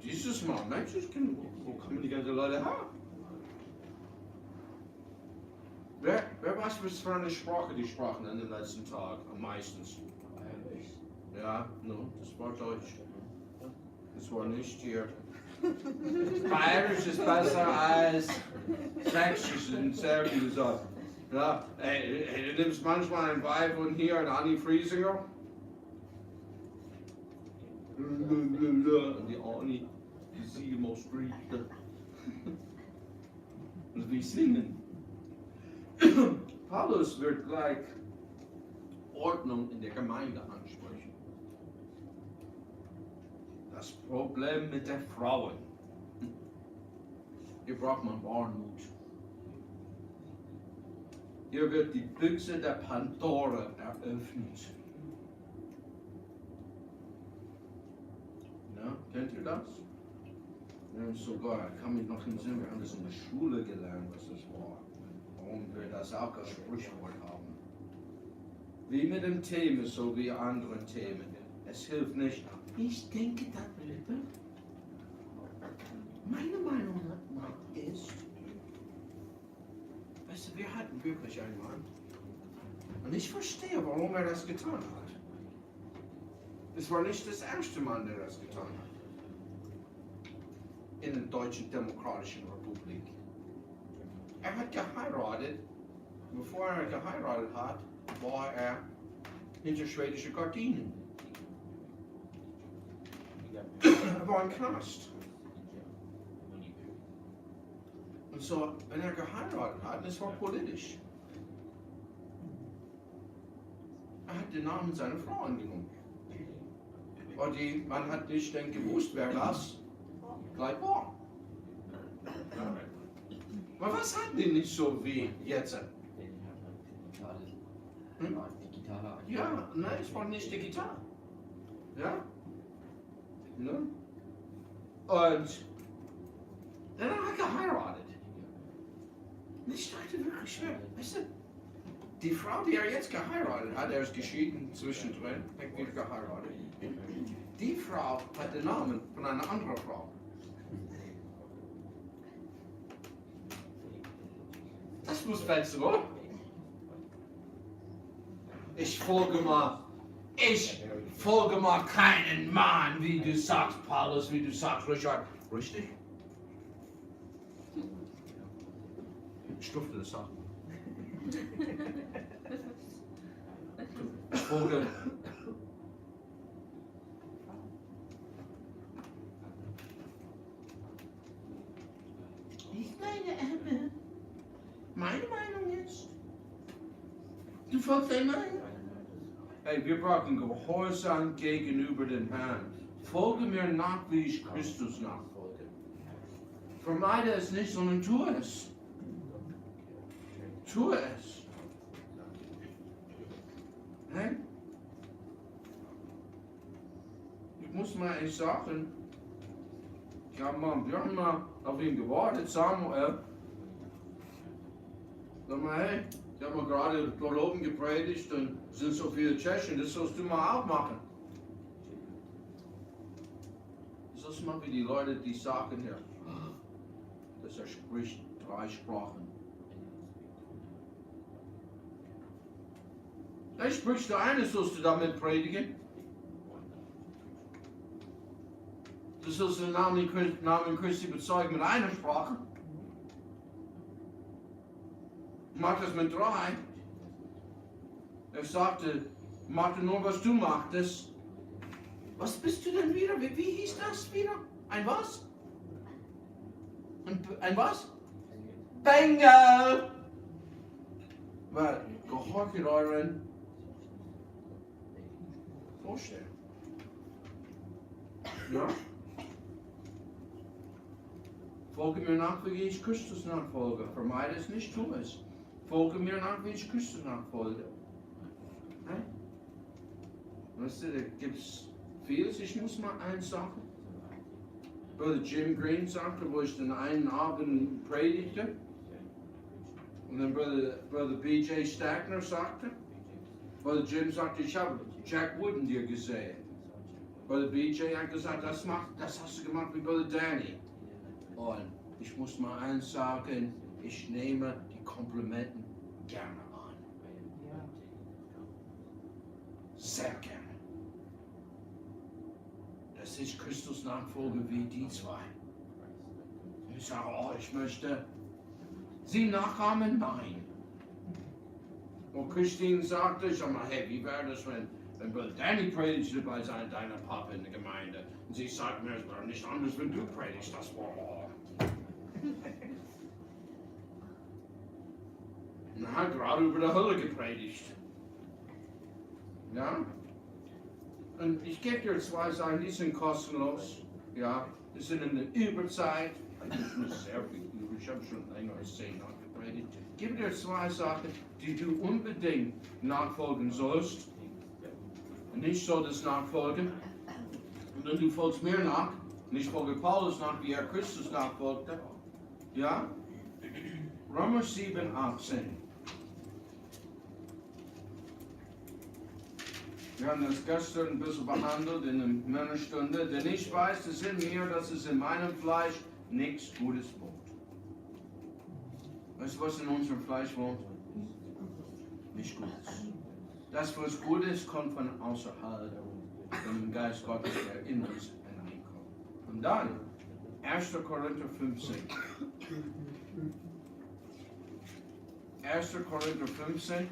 Dieses Mal, Mensch, wo kommen die ganzen Leute her? Wer weiß, was für eine Sprache die sprachen an den letzten Tag am meisten? Ja, no, das war Deutsch. Das war nicht hier. Bayerisch ist besser als Sächsisch und Serbisch. Ja, du nimmst manchmal ein Weib von hier, ein Anni Friesinger. Und die Anni, die sie immer spricht. Und wir singen. Paulus wird gleich Ordnung in der Gemeinde ansprechen. Das Problem mit den Frauen. Hier braucht man Wahrmut. Hier wird die Büchse der Pandora eröffnet. Ja, kennt ihr das? Wir haben sogar, kann mich noch im Sinn, wir haben das in der Schule gelernt, was das war. Warum wir das auch als Sprichwort haben. Wie mit dem Thema, so wie anderen Themen. Es hilft nicht. Ich denke darüber. Meine Meinung ist, weißt du, wir hatten wirklich einen Mann. Und ich verstehe, warum er das getan hat. Es war nicht das erste Mal, der das getan hat. In der Deutschen Demokratischen Republik. Er hat geheiratet. Bevor er geheiratet hat, war er hinter schwedische Gardinen. Er war im Knast. Und so, wenn er geheiratet hat, das war politisch. Er hat den Namen seiner Frau angenommen. Und man hat nicht gewusst, wer das gleich war. Aber was hatten die nicht so wie jetzt? Ja, nein, es war nicht digital. Ja? Ne? Und dann hat er geheiratet. Und ich dachte wirklich schwer, weißt du, die Frau, die er jetzt geheiratet hat, er ist geschieden zwischendrin, hat wieder geheiratet. Die Frau hat den Namen von einer anderen Frau. Das muss fest, oder? Ich folge mal keinen Mann, wie du sagst, Paulus, wie du sagst, Richard. Richtig? Ich durfte das sagen. Ich folge. Ich meine, meine Meinung ist, du folgst deiner Meinung. Hey, wir brauchen Gehorsam gegenüber dem Herrn. Folge mir nach, wie ich Christus nachfolge. Vermeide es nicht, sondern tue es. Tue es. Hey? Ich muss mal ehrlich sagen, wir haben mal auf ihn gewartet, Samuel. Sag mal, hey, ich habe mal gerade dort oben gepredigt und es sind so viele Tschechen, das sollst du mal auch machen. Das ist mal wie die Leute, die sagen hier, dass er spricht 3 Sprachen. Dann sprichst du eine, sollst du damit predigen. Du sollst den Namen Christi bezeugen mit einer Sprache. Mach das mit 3. Er sagte, mach nur, was du machtest. Was bist du denn wieder? Wie hieß das wieder? Ein was? Ein was? Bingo! Weil, gehorcht euren Vorstellungen. Ja? Folge mir nach, wie ich Christus nachfolge. Vermeide es nicht, tu es. Folge mir nach, wie ich Christus nachfolge. Hey? Weißt du, da gibt es vieles. Ich muss mal eins sagen. Brother Jim Green sagte, wo ich den einen Abend predigte. Und dann Brother B.J. Stagner sagte. Brother Jim sagte, ich habe Jack Wooden dir gesehen. Brother BJ hat gesagt, das hast du gemacht wie Brother Danny. Und ich muss mal eins sagen, ich nehme die Komplimenten gerne an. Sehr gerne. Das ist Christus Nachfolge wie die zwei. Ich sage, oh, ich möchte sie nachahmen? Nein. Und Christine sagte, ich sag mal, hey, wie wäre das, wenn Brother Danny predigte bei deiner Papa in der Gemeinde? Und sie sagt mir, es wäre nicht anders, wenn du predigst. Das war, oh. Und er hat gerade über die Hölle gepredigt. Ja? Und ich gebe dir zwei Sachen, die sind kostenlos. Ja? Die sind in der Überzeit. Nicht sehr viel über, ich habe schon länger als 10 Jahre gepredigt. Ich gebe dir zwei Sachen, die du unbedingt nachfolgen sollst. Und ich soll das nachfolgen. Und du folgst mir nach. Und ich folge Paulus nach, wie er Christus nachfolgte. Ja? Römer 7, 18. Wir haben das gestern ein bisschen behandelt in der Männerstunde. Denn ich weiß, es in mir, dass es in meinem Fleisch nichts Gutes wohnt. Weißt du, was in unserem Fleisch wohnt? Nicht Gutes. Das, was gut ist, kommt von außerhalb, von dem Geist Gottes, der in uns hineinkommt. Und dann, 1. Korinther 15. 1. Korinther 15.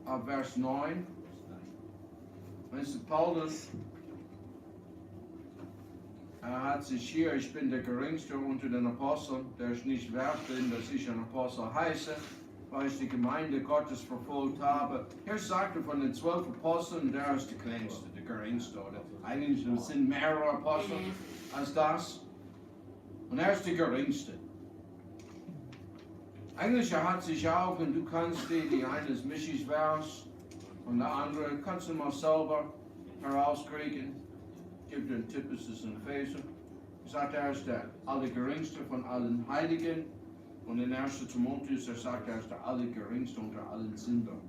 Ab Vers 9. Weißt du, Paulus, er hat sich hier, ich bin der Geringste unter den Aposteln, der ich nicht wert bin, dass ich ein Apostel heiße, weil ich die Gemeinde Gottes verfolgt habe. Hier sagt er von den 12 Aposteln, der ist der Kleinste, der Geringste, oder eigentlich sind mehrere Apostel als das. Und er ist der Geringste. Eigentlich er hat sich auch, und du kannst die eine ist Michis Vers und der andere kannst du mal selber herauskriegen. Gibt dir einen Tipp, es ist ein Epheser. Er sagt, er ist der Allergeringste von allen Heiligen. Und in 1. Timotheus, er sagt, er ist der Allergeringste unter allen Sündern.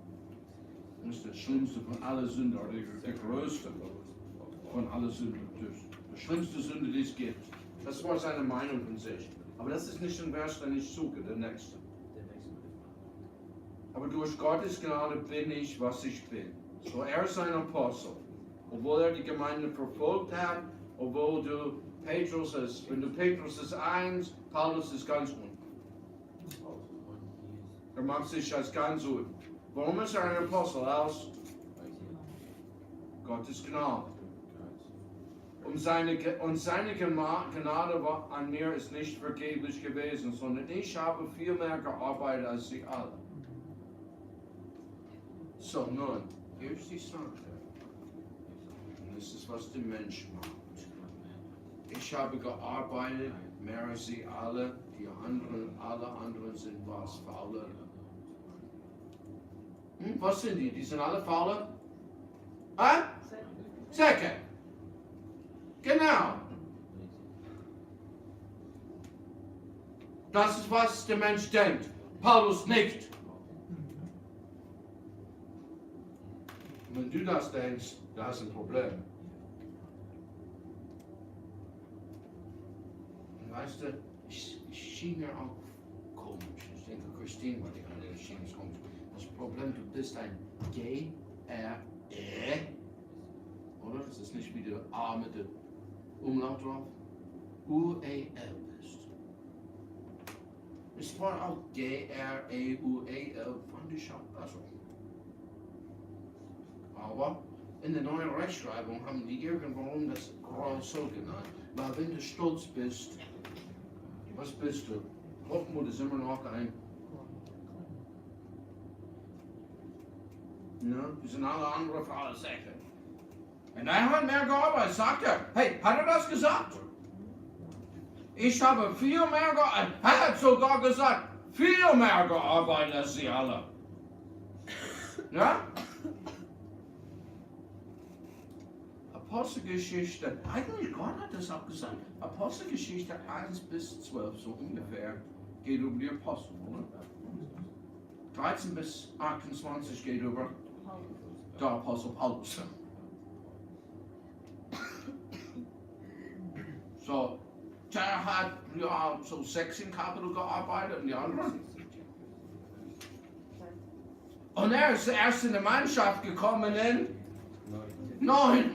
Er ist der Schlimmste von allen Sündern, oder der Größte von allen Sündern. Der schlimmste Sünde, die es gibt. Das war seine Meinung von sich. Aber das ist nicht ein Vers, den ich suche, der nächste. Aber durch Gottes Gnade bin ich, was ich bin. So er ist ein Apostel. Obwohl er die Gemeinde verfolgt hat, obwohl du Petrus ist, wenn du Petrus ist 1, Paulus ist ganz unten. Er macht sich als ganz unten. Warum ist er ein Apostel? Aus Gottes Gnade. Und seine Gnade an mir ist nicht vergeblich gewesen, sondern ich habe viel mehr gearbeitet als sie alle. So, nun, hier ist die Sache. Und das ist, was der Mensch macht. Ich habe gearbeitet, mehr als sie alle. Alle anderen sind was? Faule. Was sind die? Die sind alle faule? Säcke. Genau. Das ist, was der Mensch denkt. Paulus nicht. Wenn du das denkst, da hast du ein Problem. Und weißt du, ich schien mir auch komisch. Ich denke, Christine war die eine, die schien es komisch. Das Problem, du bist ein G-R-E, oder? Das ist nicht wie der A mit dem Umlaut drauf. U-E-L bist. Es war auch G-R-E-U-E-L, fand ich auch besser. Aber in der neuen Rechtschreibung haben die irgendwo das groß so genannt. Weil wenn du stolz bist, was bist du? Hochmut ist immer noch ein. Ja, die sind alle andere für alle Säcke. Und er hat mehr gearbeitet, sagt er. Hey, hat er das gesagt? Ich habe viel mehr gearbeitet. Er hat sogar gesagt, viel mehr gearbeitet als sie alle. Ja? Apostelgeschichte, eigentlich Gott hat das auch gesagt. Apostelgeschichte 1 bis 12, so ungefähr, geht um die Apostel, oder? 13 bis 28 geht über Paulus. der Apostel Paulus. So, der hat ja so 6 in Kapitel gearbeitet und die anderen. Und er ist erst in die Mannschaft gekommen in 9.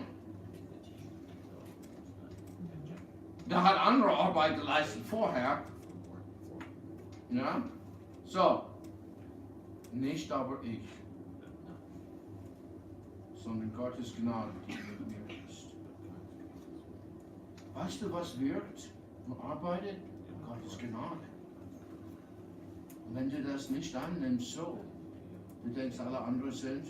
Der hat andere Arbeit geleistet vorher. Ja? So. Nicht aber ich, sondern Gottes Gnade, die mit mir ist. Weißt du, was wirkt und arbeitet? Gottes Gnade. Und wenn du das nicht annimmst, so, du denkst, alle anderen sind.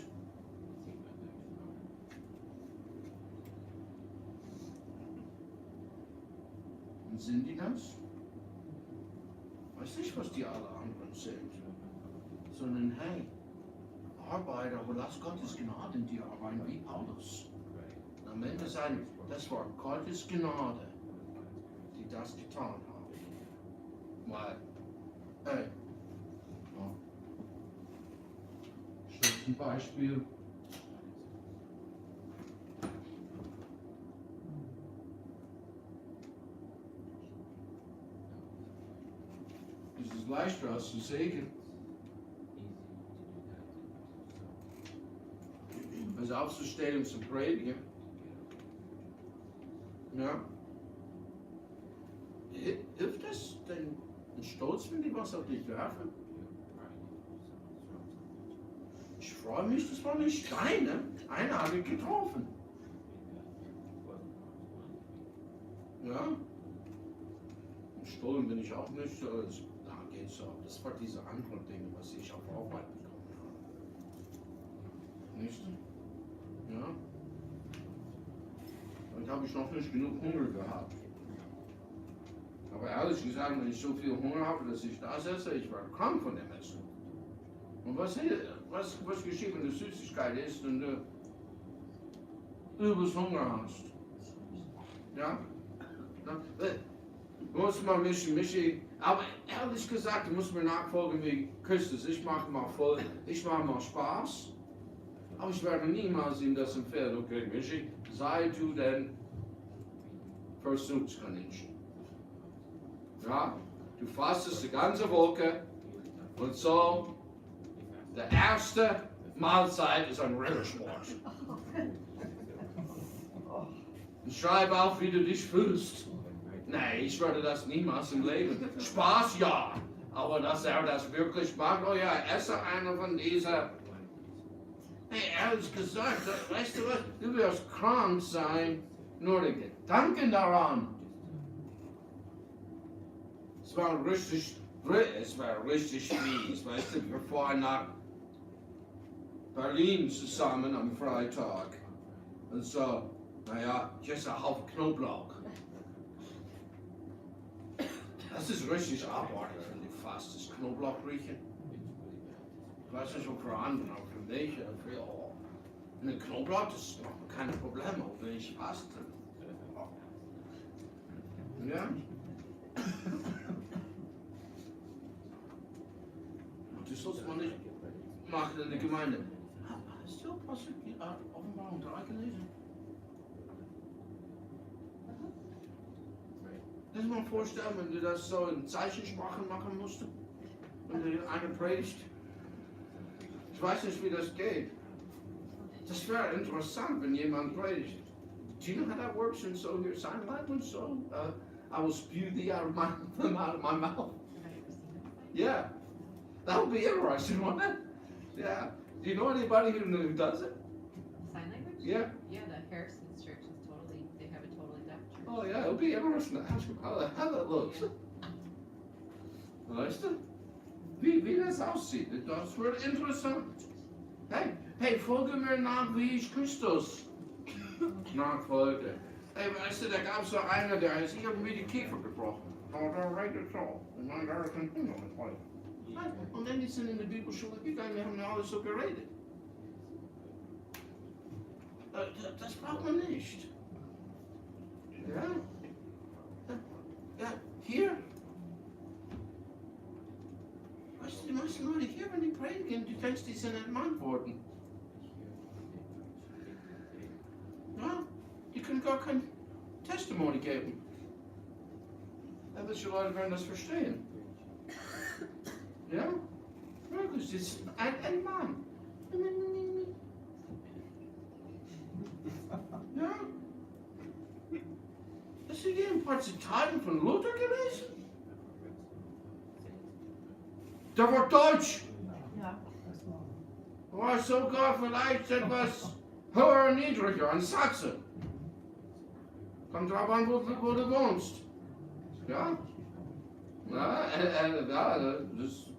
Und sind die das? Weiß nicht, was die alle anderen sind. Sondern hey, arbeite, aber lass Gottes Gnade in dir arbeiten, wie Paulus. Und am Ende sagen, das war Gottes Gnade, die das getan hat. Weil, hey, ja. Ein Beispiel. Es ist leichter als zu sägen. Also aufzustehen und zu predigen. Ja. Hilft das den Stolz, wenn die was auf dich werfen? Ich freue mich, das war nicht Steine. Einer hat mich getroffen. Ja. Und Stollen bin ich auch nicht. Da geht's so. Das war diese anderen Dinge, was ich auf Arbeit bekommen habe. Nicht? Ja. Dann habe ich noch nicht genug Hunger gehabt. Aber ehrlich gesagt, wenn ich so viel Hunger habe, dass ich das esse, ich werde krank von dem Essen. Und was geschieht, wenn du Süßigkeit isst und du übelst Hunger hast? Ja? Muss man mich, aber ehrlich gesagt, du musst mir nachfolgen wie Christus. Ich mache mal Spaß. Aber ich werde niemals ihm das empfehlen. Okay, Michi, sei du denn Versuchskaninchen. Ja, du fastest die ganze Woche und so, der erste Mahlzeit ist ein Rittersport. Und schreib auf, wie du dich fühlst. Nein, ich werde das niemals im Leben. Spaß ja, aber dass er das wirklich macht, oh ja, esse einer von dieser. Hey, ehrlich gesagt, weißt du was, du wirst krank sein, nur die Gedanken daran. Es war richtig fies, weißt du, wir fahren nach Berlin zusammen am Freitag. Und so, naja, ich esse einen Haufen Knoblauch. Das ist richtig abartig, wenn du fast das Knoblauch riechen. Ich weiß nicht, ob für andere, aber für mich, und den Knoblauch, das macht mir keine Probleme, auch wenn ich faste. Ja? Und das sollte man nicht machen in der Gemeinde. Hast du Offenbarung 3 gelesen? Kannst du dir mal vorstellen, wenn du das so in Zeichensprache machen musst? Wenn du eine predigt? Ich weiß nicht, wie das geht. Das wäre interessant, wenn jemand predigt. Do you know how that works in so your sign language? So, I will spew thee out of my mouth. Yeah, that would be interesting, wouldn't it? Yeah. Do you know anybody who does it? Sign language? Yeah. Yeah, the Harrison's church is totally, they have a totally deaf church. Oh yeah, it'll be interesting to ask him how that looks. Weißt du? Wie das aussieht. Das wird interessant. Hey, folge mir nach, wie ich Christus nachfolge. Hey, weißt du, da gab es so einer, der ist irgendwie die Kiefer gebrochen. Der redet so. Und dann war er kein Hunger mit heute. Und dann die sind in die Bibelschule gegangen, die haben ja alles so geredet. Das braucht man nicht. Ja? Ja, hier. Weißt du, die meisten Leute hier, wenn die predigen, Heiligen, du denkst, die sind entmannt worden. Ja, die können gar kein Testimony geben. Welche Leute werden das verstehen? Ja? Wirklich, das ist ein Mann. Ja? Hast du hier ein paar Zitaten von Luther gelesen? Der war Deutsch. Ja. War sogar vielleicht etwas höher und niedriger, ein Sachse. Kommt drauf an, wo du wohnst. Ja? Ja, das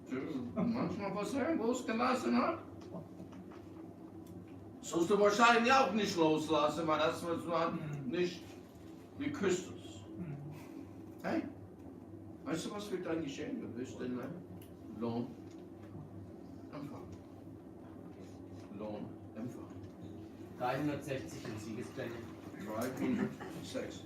manchmal passieren, wo es gelassen hat. Sollst du wahrscheinlich auch nicht loslassen, weil das war nicht wie Christus. Hey, weißt du, was wird dann geschehen? Du wirst den Lohn empfangen. Lohn empfangen. 360 in Siegespläne. 306.